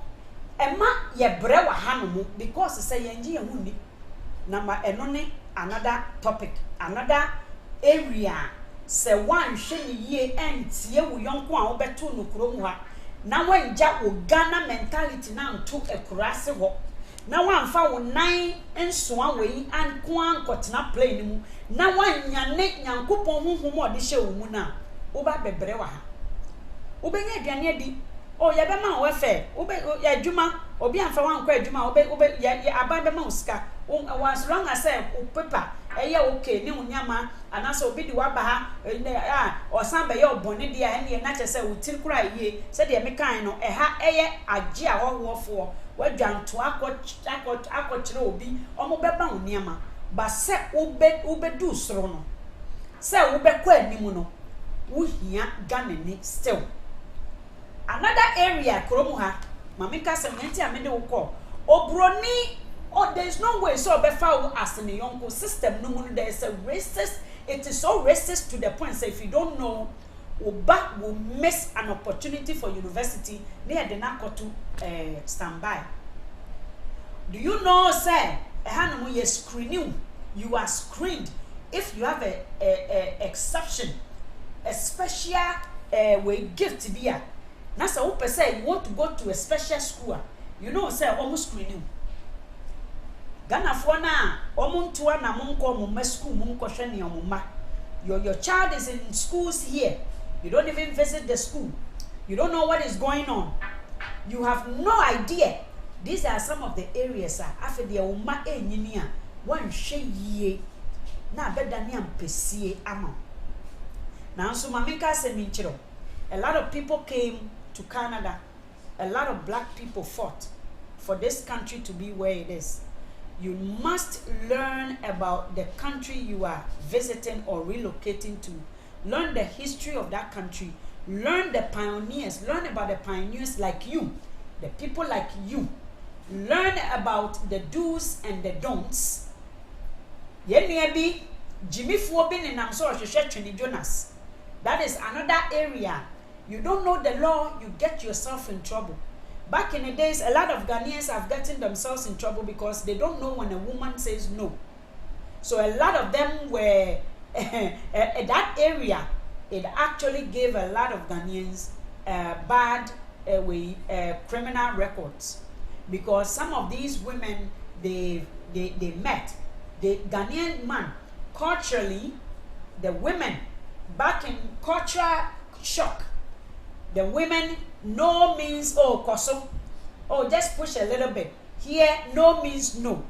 ema ye bre wa hanumu because say ye nji ye hu ni na ma eno ne another topic another area se wan hwe ni ye entie wo yonko a wo beto no kurom ha na wanja wo Ghana mentality na nto ekurase ho na wan fa wo nan ensoa we an ko an kotena plane mu na wan nyane nyankopon honhom ode hye wo mu na wo ba bebre wa ha wo be nya aduane adi o ya be ma wo fe wo be ya adwuma obi anfa wan kwa adwuma wo be ya aban be ma wo sika as long as o paper eye okay ne unyama anase obi di wa ba ha o san be ye obone dia ene na chese wo tir kura ye se de me kan no ha eye age a wohofo wadwanto akọchire obi omo be ba unyama ba se ube du soro no se ube kwa animu no wo hia ganani still another area kromu ha mamika se menti amede wo ko obroni. Oh, there's no way so befa as in a young system no there's a racist. It is so racist to the point say if you don't know Oba will miss an opportunity for university near the nakoto standby. Do you know say you screening, you are screened if you have a exception, a special way gift to be a nasa who say you want to go to a special school, you know say almost screening. Ghana for na omuntua na munko mumma school munko hwe ne omumma. Your child is in schools here. You don't even visit the school. You don't know what is going on. You have no idea. These are some of the areas after the umma enyini a wan hwe yie na beda ne ampesie ama. Now so mamika se minchiro. A lot of people came to Canada. A lot of black people fought for this country to be where it is. You must learn about the country you are visiting or relocating to. Learn the history of that country. Learn the pioneers. Learn about the pioneers like you, the people like you. Learn about the do's and the don'ts. Yenebi Jimmy Fobin and I'm sorry Jonas. That is another area. You don't know the law, you get yourself in trouble. Back in the days, a lot of Ghanaians have gotten themselves in trouble because they don't know when a woman says no. So a lot of them were, that area, it actually gave a lot of Ghanaians bad criminal records. Because some of these women, they met. The Ghanaian man, culturally, the women, back in cultural shock, the women, no means oh koso, oh just push a little bit. Here no means no.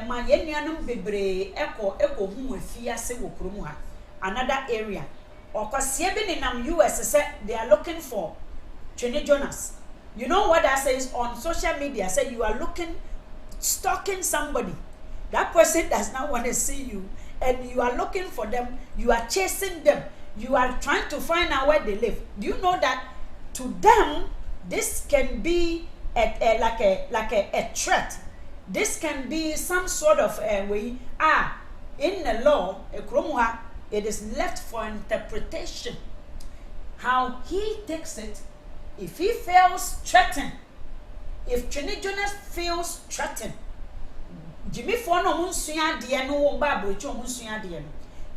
Ma yenuanum bebre eko hu afiase wo kromu ha. Another area. Okosie bi ni nam US say they are looking for Trini Jonas. You know what that says on social media? Say you are stalking somebody. That person does not want to see you and you are looking for them, you are chasing them. You are trying to find out where they live. Do you know that to them this can be like a threat? This can be some sort of way. In the law, it is left for interpretation. How he takes it, if he feels threatened, if Trini Jonas feels threatened, Jimmy Fono Munsuya Diano Babu Munsuya Diano.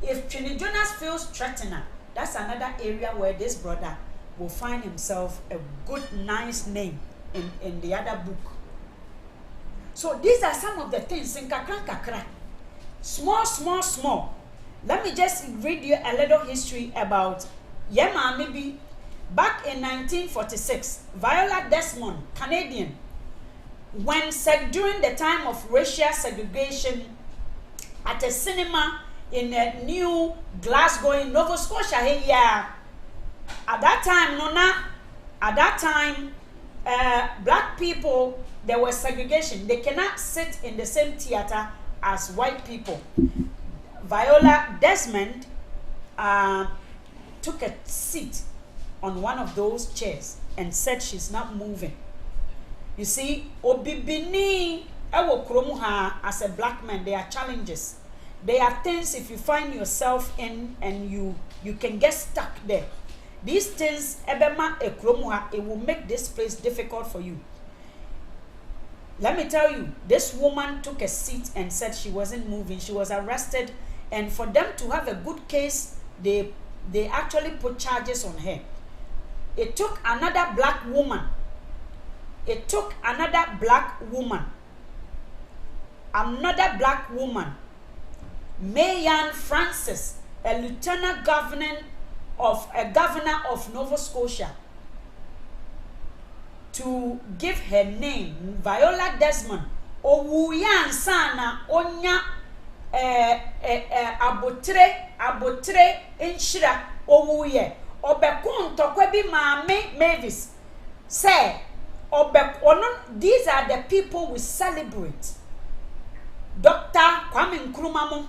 If Trini Jonas feels threatened, that's another area where this brother will find himself a good, nice name in the other book. So these are some of the things in kakra. Small. Let me just read you a little history about Yema maybe back in 1946, Viola Desmond, Canadian, during the time of racial segregation at a cinema in a New Glasgow in Nova Scotia here. At that time, black people, there was segregation. They cannot sit in the same theater as white people. Viola Desmond took a seat on one of those chairs and said she's not moving. You see, Obibini Ewo Kromuha as a black man, there are challenges. There are things if you find yourself in and you can get stuck there. These things, Ebema Ekromuha, it will make this place difficult for you. Let me tell you, this woman took a seat and said she wasn't moving. She was arrested, and for them to have a good case, they actually put charges on her. It took another black woman another black woman, Mayan Francis, a lieutenant governor of Nova Scotia, to give her name, Viola Desmond. Owuyan sana onya abotre inshira owuye obekun tokwa bi maame Mavis say these are the people we celebrate. Dr. Kwame Nkrumah,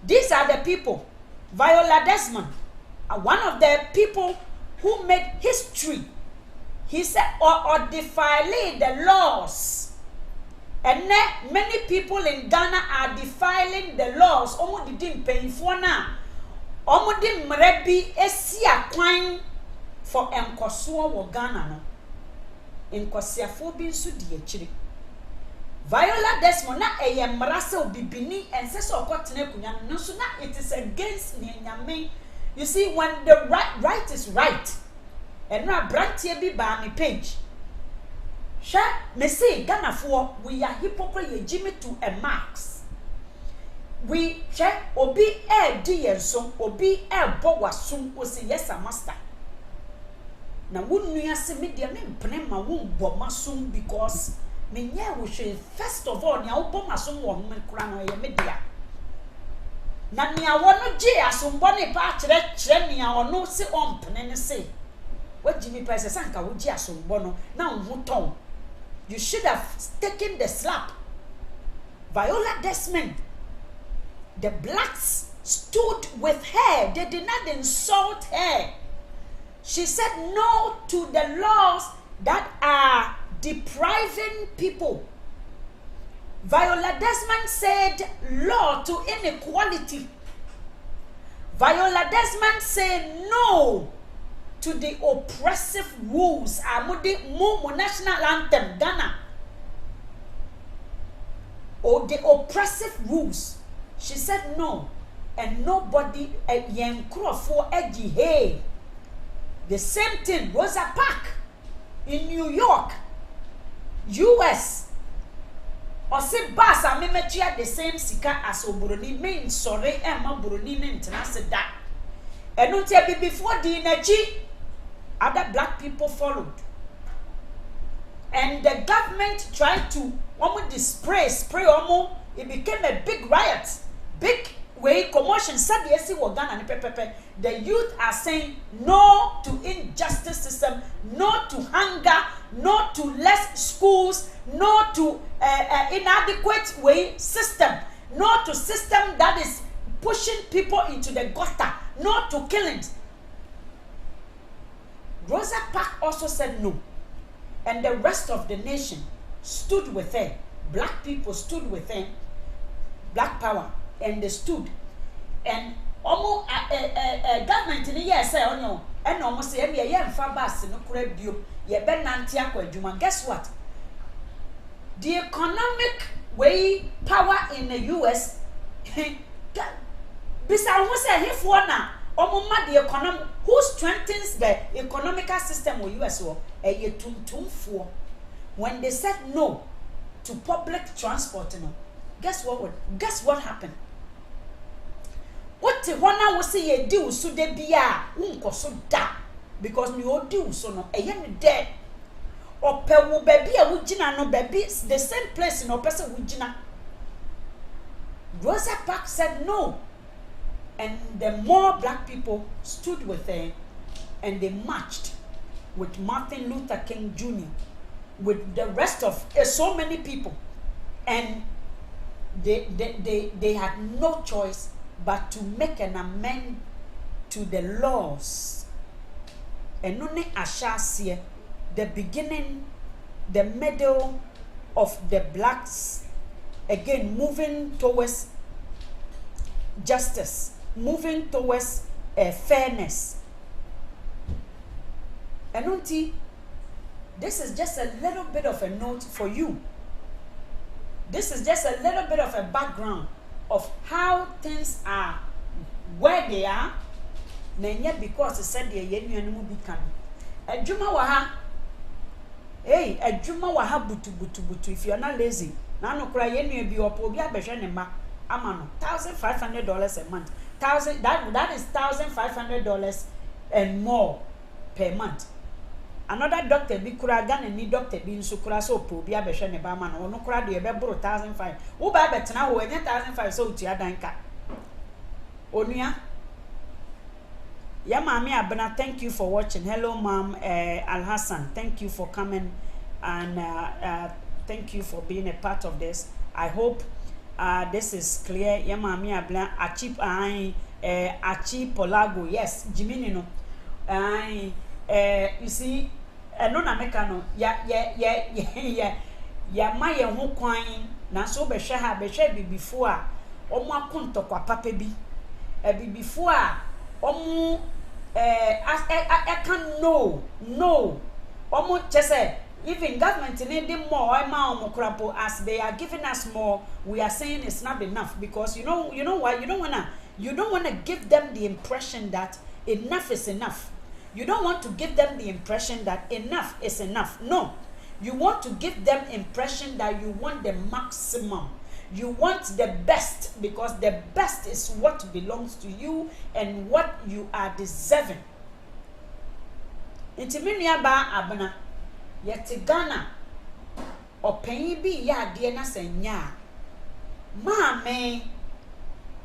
these are the people. Viola Desmond, one of the people who made history. He said, or defiling the laws. And many people in Ghana are defiling the laws. Omo didn't pay for now. Omo didn't mrebi esia kwan for enkosuo wo Ghana no. Enkosiafo bi nso di akire. Viola Desmond na eye mrase obibini ense so okotene kunya no so na it is against nyame. You see, when the right is right. And now brantie bi ba me page. Sha me say Ghana for we are hypocrite ye Jimmy to a max. We check obi e di yenso obi e bo wasum o say yes a master. Na wonu ase me dia me mpene ma won bo masum because me nya wo hwe first of all nya wo bo masum wo me kura no ye me dia. Na nya wo no je asumbo ne pa kire nya wo no se ompene ne say. What Jimmy Price sanka wuji asombo no na unhuton. You should have taken the slap. Viola Desmond, the blacks stood with her. They did not insult her. She said no to the laws that are depriving people. Viola Desmond said law to inequality. Viola Desmond said no to the oppressive rules. Amudi Mumu national anthem Ghana. Or the oppressive rules. She said no. And nobody at Yankro for edgy hey. The same thing, Rosa Parks in New York, US. Or say bass a memetia the same sika as Oburoni mean sorry and my Buroni international that. And not before the energy. Other black people followed. And the government tried to almost spray almost. It became a big riot. Big way commotion. The youth are saying no to injustice system, no to hunger, no to less schools, no to inadequate way system, no to system that is pushing people into the gutter, no to killings. Rosa Parks also said no. And the rest of the nation stood with her. Black people stood with her. Black power. And they stood. And almost government in the year say, oh no. And almost say, yeah, fabas no crab you. Yeah, Ben Nantiako Juma. Guess what? The economic way power in the US, bisa almost say, if one now. The economy who strengthens the economical system of US when they said no to public transport, guess what happened? What the one I was say a do so they be so da because you do so no a yen dead or pewu baby a wujina no baby the same place in person wujina. Rosa Parks said no. And the more black people stood with her and they marched with Martin Luther King Jr., with the rest of so many people. And they had no choice but to make an amendment to the laws. And only Ashasia, the beginning, the middle of the blacks, again moving towards justice. Moving towards fairness. And this is just a little bit of a note for you. This is just a little bit of a background of how things are, where they are. Yet because it said the yen will be coming. A juma waha, hey, a juma waha butu. If you are not lazy, na no kura ye nua bi opo bi abehwe ne ma ama no $1,500 a month. That is $1,500 and more per month. Another doctor bi kura Ghana ni doctor bi nso kura so opo bi abehwe ne ba ama no ono kura de e be boro 1,500. Wo ba betena ho enye 1,500 so utua danka. Onua ya mami abena, thank you for watching. Hello mom Al Hassan, thank you for coming and thank you for being a part of this. I hope this is clear. Ya mami abena achi polago, yes Jimini no you see no na meka no ya ma ye ho kwan na so be hwe ha be hwe bi before a omo akontokwa papa bi before a omo I can no omo chese even government needing more as they are giving us more, we are saying it's not enough because you know why you don't wanna give them the impression that enough is enough. You don't want to give them the impression that enough is enough. No, you want to give them impression that you want the maximum. You want the best because the best is what belongs to you and what you are deserving. Intimini ba abana yeti Ghana open bi ya de na senya. Mame,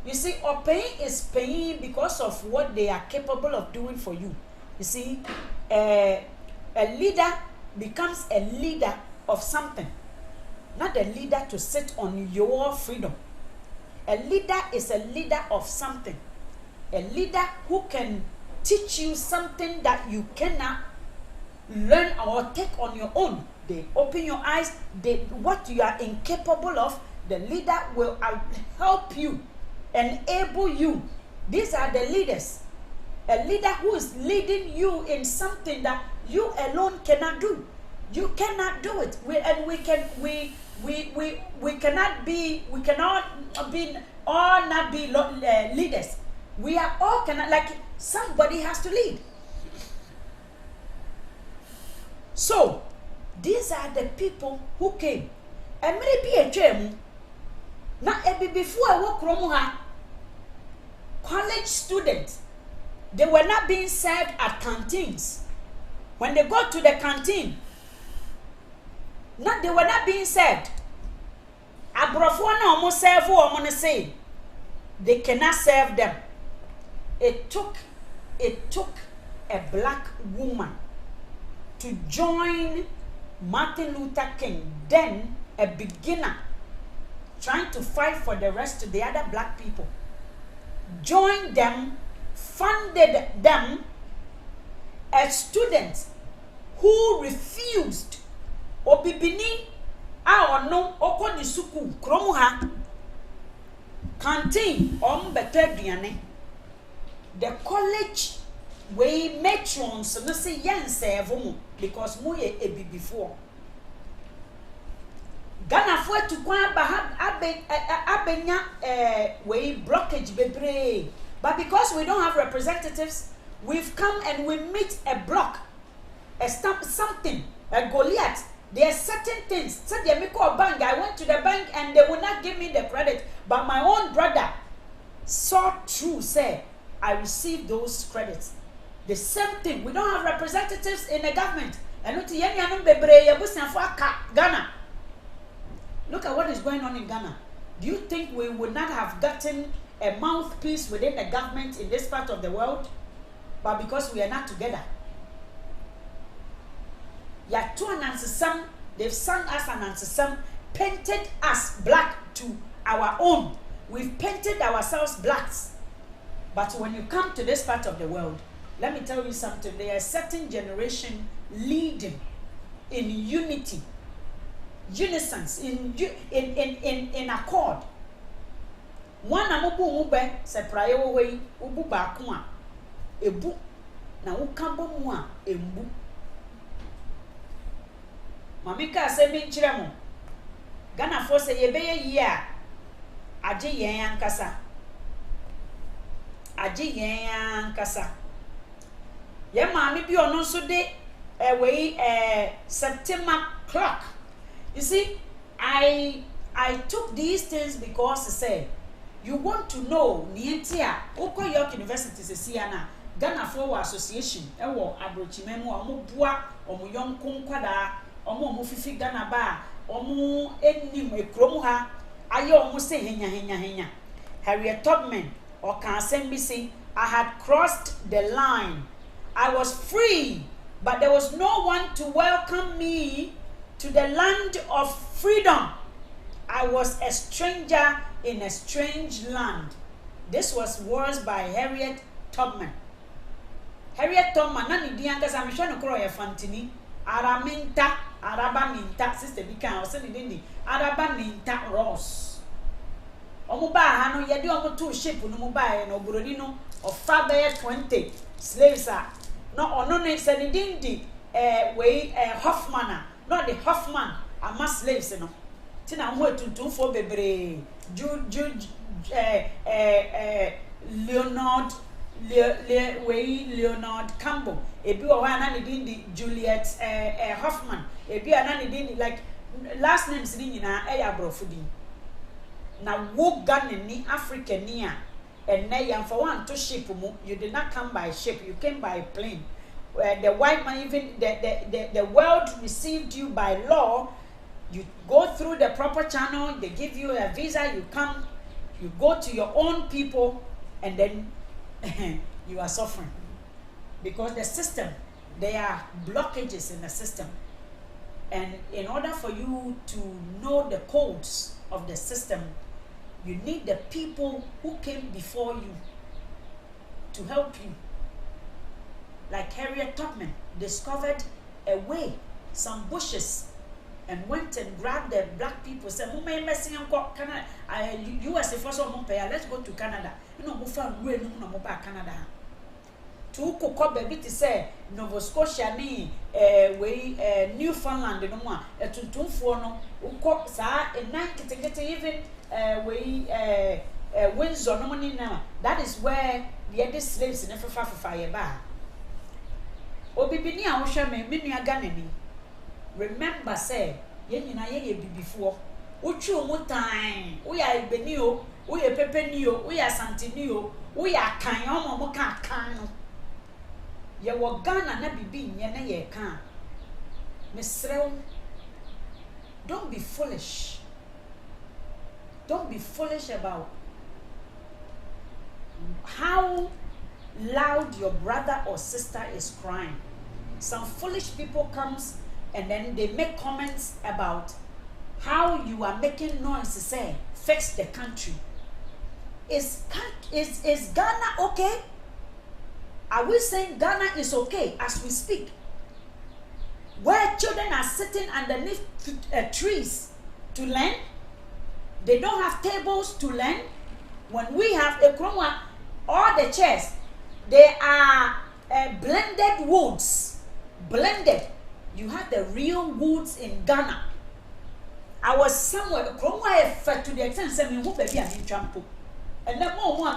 you see, open is paying because of what they are capable of doing for you. You see, a leader becomes a leader of something. Not a leader to sit on your freedom. A leader is a leader of something. A leader who can teach you something that you cannot learn or take on your own. They open your eyes. What you are incapable of, the leader will help you, enable you. These are the leaders. A leader who is leading you in something that you alone cannot do. You cannot do it. We cannot be all not be leaders. We are all cannot, like somebody has to lead. So these are the people who came. And maybe a gem. Now before I walk from college students, they were not being served at canteens. When they go to the canteen, they were not being served. Abrokyire almost serve or say they cannot serve them. It took a black woman to join Martin Luther King, then a beginner trying to fight for the rest of the other black people. Joined them, funded them, as students who refused obibini a ono okodi suku kromu ha canteen beto aduane. The college we matrons no say yen serve mu because mu ye ebi before Ghana for to kwa abenya we blockage bebre, but because we don't have representatives, we've come and we meet a block, a stamp, something, a Goliath. There are certain things. So they make a bank. I went to the bank and they will not give me the credit. But my own brother saw through, say, I received those credits. The same thing. We don't have representatives in the government. Ghana. Look at what is going on in Ghana. Do you think we would not have gotten a mouthpiece within the government in this part of the world? But because we are not together. They've sung us an answer, painted us black to our own. We've painted ourselves blacks. But when you come to this part of the world, let me tell you something. There are a certain generation leading in unity, unison, in accord. One amubu mube se prayo we ubu bakuma ebu na ukambo mua embu. Mamika se minchire mo Ghana for say yebeye yia aje yen ankasa ye mami bi ono so de we September clock. You see, I I took these things because say you want to know nientia Oko York University se siana Ghana for Association ewo Abrokyire mu omo boa omo yonko nkwada omo fifi Ghana ba omo enim ekrom ha aye omo se henya Harriet Tubman or can send me say I had crossed the line. I was free, but there was no one to welcome me to the land of freedom. I was a stranger in a strange land. This was words by Harriet Tubman. Harriet Tubman, nani dianga sa misho no kro ye fantini. Araminta, araba minta, sister Bika, or send it araba minta Ross. Omuba hano yedi omu two ship no muba no burodi no of father 20 slaves are no ne senidindi Hoffman not the Hoffman ama slaves no tina ho tuntum fo bebre Leonard Campbell ebi o wa na ne dindi Juliet Hoffman ebi ana ne dindi like last names ni nyina abrofudi na wo Ghana ni African ni a enne yam for one to ship mu you did not come by ship you came by plane the white man even the world received you by law you go through the proper channel they give you a visa you come you go to your own people and then you are suffering because the system there are blockages in the system and in order for you to know the codes of the system you need the people who came before you to help you. Like Harriet Tubman discovered a way, some bushes, and went and grabbed the black people. Said, "Who may messing up Canada? US first one let's go to Canada. You know, who found real no back Canada." To cook baby to say Nova Scotia ni Newfoundland no more. To no uko sa get even Windsor no money now. That is where the other slaves in fire ba. Obibini a wo hwe me nua Ghana ni. Remember say ye nyina ye before. Uchu omutan, wo ya ibeni o, wo ye pepeni o, wo ya santini o, wo ya kan omo kan no. Ye wo Ghana na bibi nye na ye kan. Mesrew, don't be foolish. Don't be foolish about how loud your brother or sister is crying. Some foolish people comes and then they make comments about how you are making noise to say fix the country. Is Ghana okay? Are we saying Ghana is okay as we speak? Where children are sitting underneath trees to learn, they don't have tables to learn. When we have a chroma, all the chairs, they are blended woods. Blended. You have the real woods in Ghana. I was somewhere, chroma to the extent that me baby and in trampo. And then more I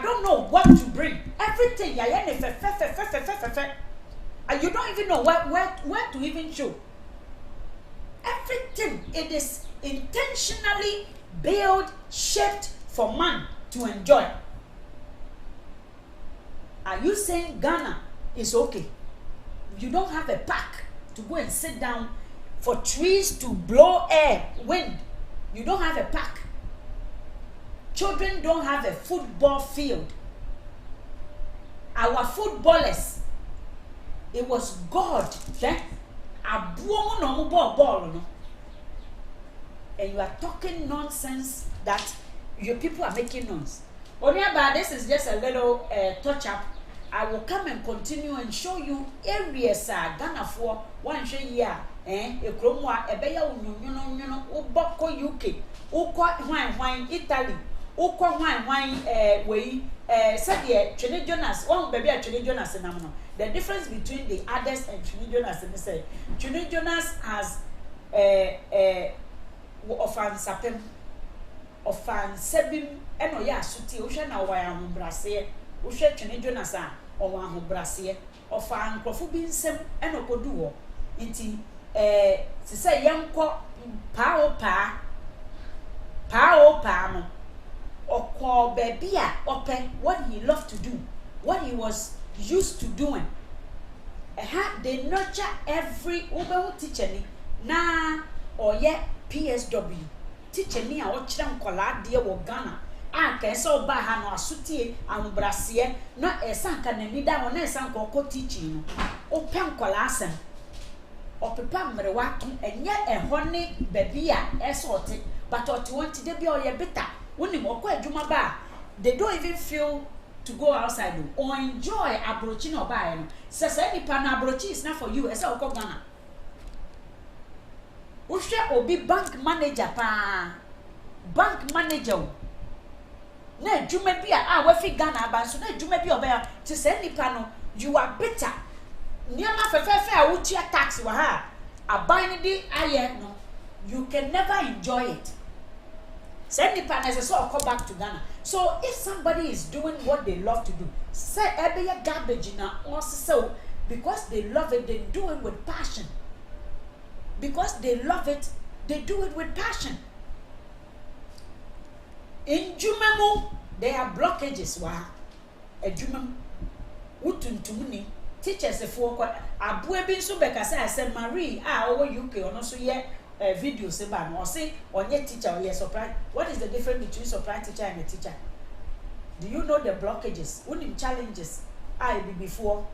don't know what to bring. Everything, and you don't even know where to even show. Everything, it is intentionally built, shaped for man to enjoy. Are you saying Ghana is okay? You don't have a park to go and sit down for trees to blow air, wind. You don't have a park. Children don't have a football field. Our footballers, it was God. And you are talking nonsense that your people are making noise. But this is just a little touch up. I will come and continue and show you areas Ghana for 1 year. Ekromwa ebeya unyuno uboko UK, uko hwan Italy, uko hwan said the Trini Jonas, one baby at Trini Jonas and Amno. The difference between the others and Trini Jonas and say Trini Jonas has ofan sapem ofan sebim eno ya suti ohwe na wa ya brase ohwe Trini Jonas a o wa ho brase ofan krofo bi nsem eno kodu wo nti to say yanko pa no or baby open what he loved to do, what he was used to doing. They nurture every teacher ni na or yet PSW teacher ni a ochram kola de wo Ghana a ka so ba ha no asotie ambrase na esanka na ni da wo na esanka ko teaching no open kola asem opepa mrewa enye ehone baby a esote but ot want de bi o ye beta woni mo ko adwuma ba they don't even feel to go outside or enjoy Abrokyire no buy no say nipa na Abrokyire is not for you esa okọ Ghana wo hwe obi bank manager pa bank manager na adwuma bi a wa fi Ghana ba so na adwuma bi oba ti say nipa no you are better niama fefefe a wo tia tax wa ha aban di aye no you can never enjoy it. Say nipa na say so okọ back to Ghana. So if somebody is doing what they love to do, say every garbage na also because they love it, they do it with passion. Because they love it, they do it with passion. In Jumemu, there are blockages. Wa a Jumem utuntumuni teachers for abu ebi nso beka say Marie over UK or no so ye video say ba no say onye teacher or ye surprise. What is the difference between surprise teacher and a teacher? Do you know the blockages? Unim challenges I be before.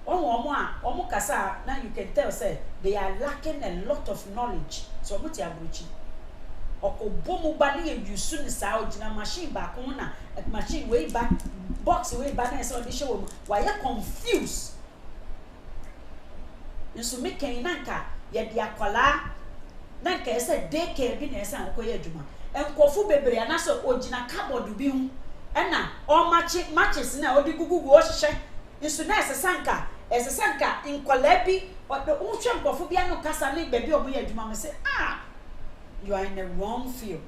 Omo kasa now you can tell say they are lacking a lot of knowledge. So muti Abrokyire. Okobomu ba na yusu ni sa ogina machine ba ko na machine way back box way back na say audition wo why you confused. Nso make nanka ye dia kwala nanka e say daycare bi na say ankoye adwuma. Enkofu bebre ana so ogina cupboard bi hu ena o matches na odi gugugu o hye nso na esesanka nkola bi o hwe enkofu bi anu kasa na bebi obo ye adwuma me say you are in the wrong field.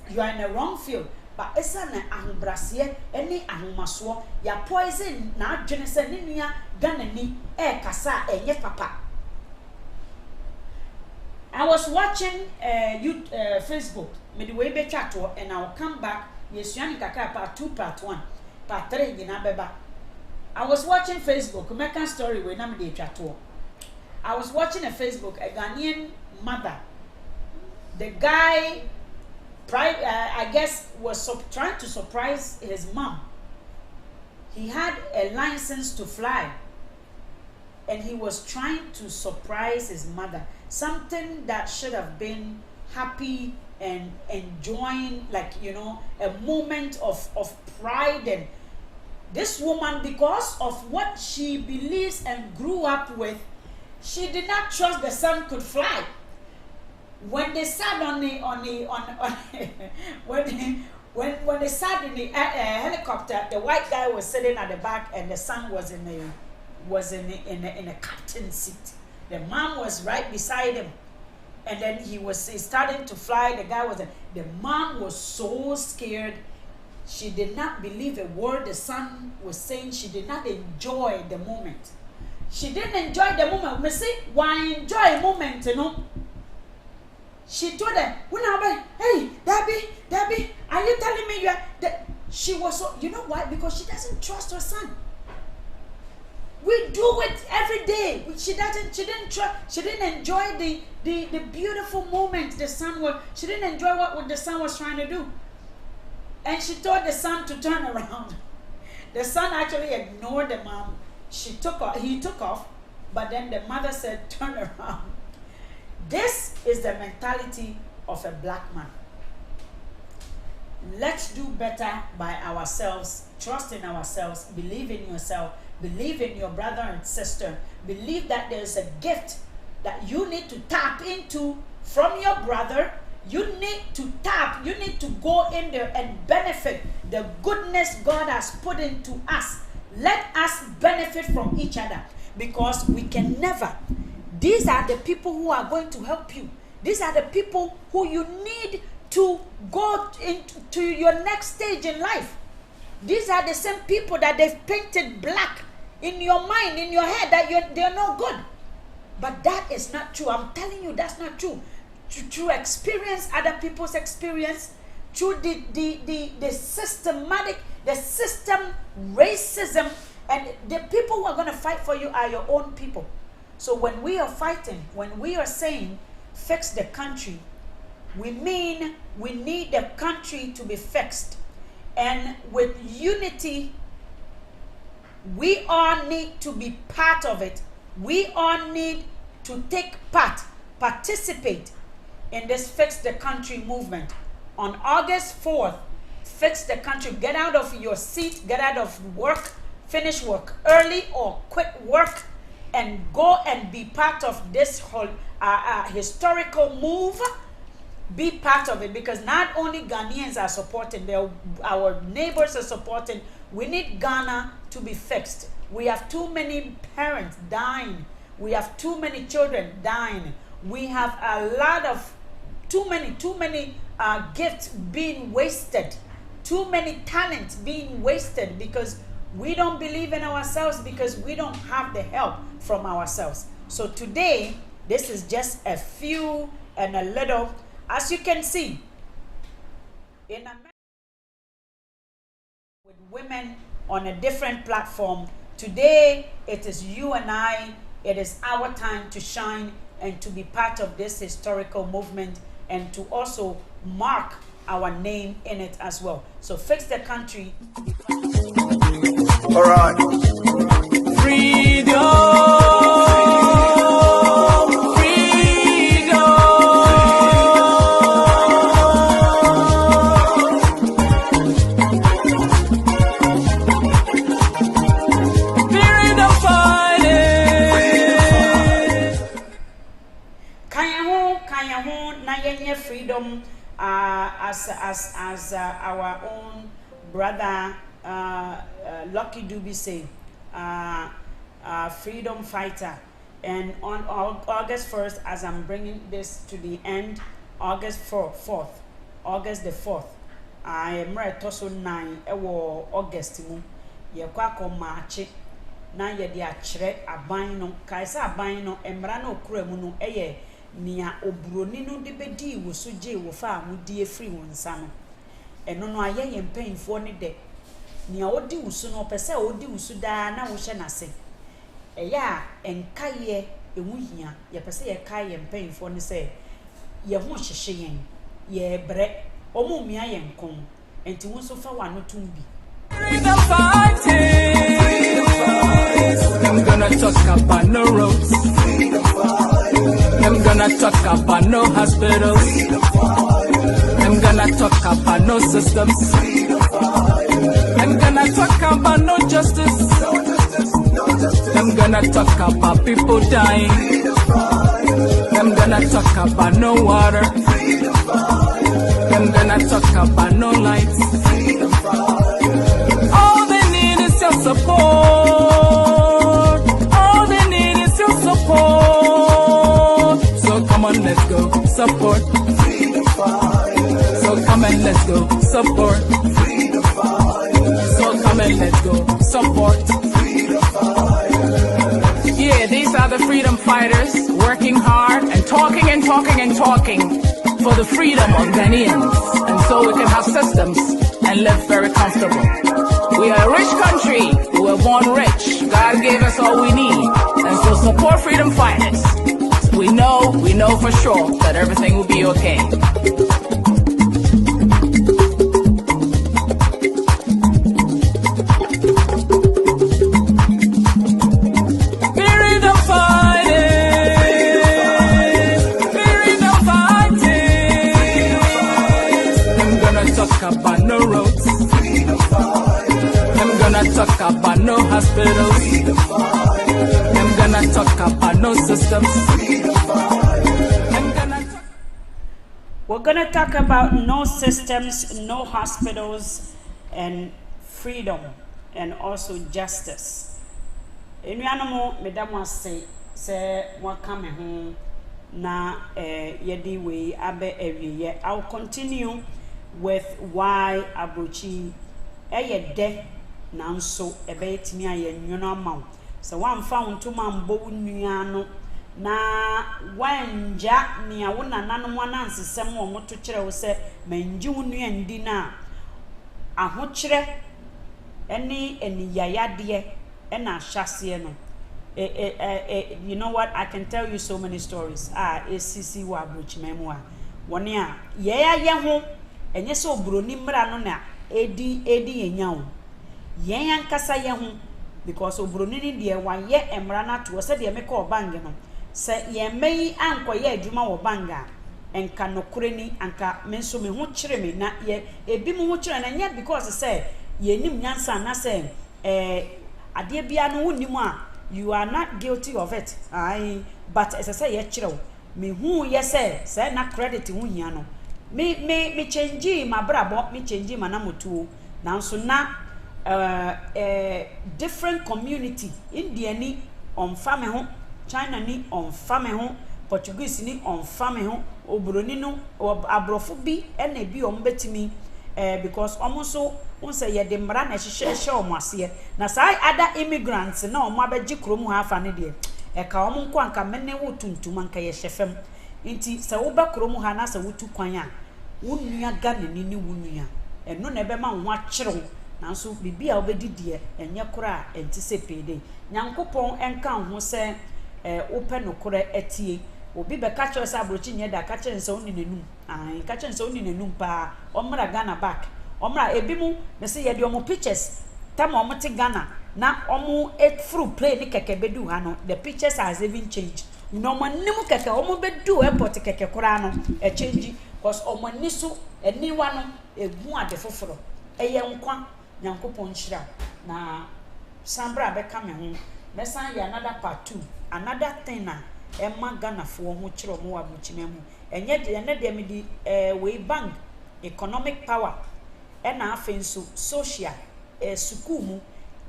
You are in the wrong field. But esa na ahombrase eni ahomaso ya poison na adwene se ne nua ganani kasa enye papa. I was watching Facebook me the way be chat and I will come back yesuani kaka part 2 part 1 part 3 gina beba. I was watching Facebook American story we na me dey chat. I was watching a Facebook a Ghanaian mother. The guy I guess was trying to surprise his mom. He had a license to fly and he was trying to surprise his mother, something that should have been happy and enjoying, like, you know, a moment of pride. And this woman, because of what she believes and grew up with, she did not trust the son could fly. When they sat when they sat in the helicopter, the white guy was sitting at the back and the son was in a captain's seat. The mom was right beside him, and then he starting to fly. The mom was so scared. She did not believe a word the son was saying. She did not enjoy the moment. She didn't enjoy the moment. We say, why enjoy a moment, you know? She told them, hey, Debbie, are you telling me you are she was so, you know why? Because she doesn't trust her son. We do it every day. She didn't enjoy the beautiful moment the son was, she didn't enjoy what the son was trying to do. And she told the son to turn around. The son actually ignored the mom. He took off, but then the mother said, turn around. This is the mentality of a black man. Let's do better by ourselves, trust in ourselves, believe in yourself, believe in your brother and sister, believe that there's a gift that you need to tap into from your brother. You need to go in there and benefit the goodness God has put into us. Let us benefit from each other, because we can never. These are the people who are going to help you. These are the people who you need to go into your next stage in life. These are the same people that they've painted black in your mind, in your head, that they're no good. But that is not true. I'm telling you, that's not true. Through experience, other people's experience, through the systematic, the system racism, and the people who are going to fight for you are your own people. So when we are fighting, when we are saying fix the country, we mean we need the country to be fixed. And with unity, we all need to be part of it. We all need to take part, participate in this Fix the Country movement. On August 4th, fix the country. Get out of your seat, get out of work, finish work early or quit work, and go and be part of this whole historical move. Be part of it, because not only Ghanaians are supporting, our neighbors are supporting. We need Ghana to be fixed. We have too many parents dying. We have too many children dying. We have a lot of too many gifts being wasted. Too many talents being wasted because we don't believe in ourselves, because we don't have the help from ourselves. So today, this is just a few and a little. As you can see, in America, with women on a different platform, today it is you and I. It is our time to shine and to be part of this historical movement, and to also mark our name in it as well. So fix the country. All right. Freedom. Freedom, as our own brother Lucky Dube say, freedom fighter. And on August 1st, as I'm bringing this to the end, August the 4th, I am ready to so 9 August mu ye kwa march na ye de akire aban no kaisa aban no emra na okura mu no eye nia obroni no de bedi wo so je wo fa amudi efri won nsa no eno no aye ye mpanyfo ne de nia odi wusu no pese odi wusu da na wo hye nase eya enkaye ewu hia ye pese ye kaye mpanyfo ne se ye ho hyehye yen ye bre omo mia ye nkon enti wo so fa wa no tumbi. I'm gonna talk about no roads. I'm gonna talk about no hospitals. I'm gonna talk about no systems. I'm gonna talk about no justice. I'm gonna talk about people dying. I'm gonna talk about no water. I'm gonna talk about no lights. All they need is your support. All they need is your support. So come on, let's go support. So come and let's go support. So come and let's go support. Yeah, these are the freedom fighters working hard and talking and talking and talking for the freedom of Ghanaians, and so we can have systems and live very comfortable. We are a rich country. We were born rich. God gave us all we need, and so support freedom fighters. We know for sure that everything will be okay. About no roads. I'm gonna talk about no hospitals. I'm gonna talk about no systems. We're gonna talk about no systems, no hospitals, and freedom, and also justice. Enuanamo medamo say wakame ho na yedi we abe ewiye. I'll continue with why Abrokyire eye de nanso ebe etimi aye nwono amaw so wan fa wonto mambo nnua no na wanja nea wo nananom anansesem wo moto kire wo se manji wo nua ndi na ahokyere eni yayade na hyase no you know what, I can tell you so many stories esisi wa Abrokyire mu a woni a ye ho enye se obroni mra no na edi yenya wo yen ankasa ye ho because obroni ni de wa ye emra na to se de meka obang no se ye meyi ankoye adwuma wo banga enka nokure ni anka menso me ho kire me na ye ebi mu ho kire na nya because se ye nim nyansa na se ade bia no wonim a you are not guilty of it but as I say ye kire wo me hu ye se na credit hu hia no me change ma brabo me change ma na motuo nanso na different community India ni on fame ho, China ni on fame ho, Portuguese ni on fame ho, obroni no abrofo bi ena bi o mbetimi because almost say ye de mra na hye omase na sai other immigrants na omo abeji krom ha afa ne de ka omo nko anka menne wo tuntum anka ye hyefem nti se wo ba krom ha na se wotu kwan a wo nua Ghana ni wo nua eno na ebe ma ho akyerew nanso bibia obedidie enye kora enti se pede nyankopon enka ho se open nokora etie obi be ka kire se Abrokyire nye da ka kire nse oni nenum ka kire nse oni nenum pa omra Ghana back omra ebimu me se ye de omo pictures tam omo te Ghana na omo through play ni keke bedu ha no the pictures has even changed no mo nimu keke omo bedu airport keke kora no change because omo niso eniwa no egu ade foforo eye nkwa nyankopon hira na sambra be ka me ho mesan ya another part 2 another thing na emma Ghana fo ho kire mo Abrokyire mu enye de me di we bank economic power ena afenso social school mu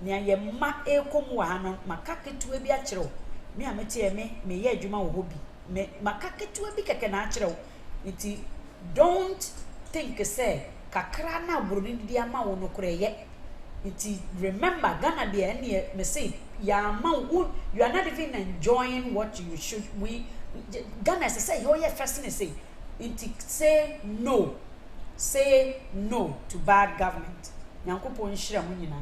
ne ye ma ekomu ha no makaketu bi a kire me amete me ye adwuma wo hobi me makaketu bi keke na a kire nti don't think say kakra na broni di ama wo no kure ye nti remember Ghana de ene me say ya ma wo you are not even enjoying what you should Ghana say you are first say nti say no to bad government nyankopon hira mu nyina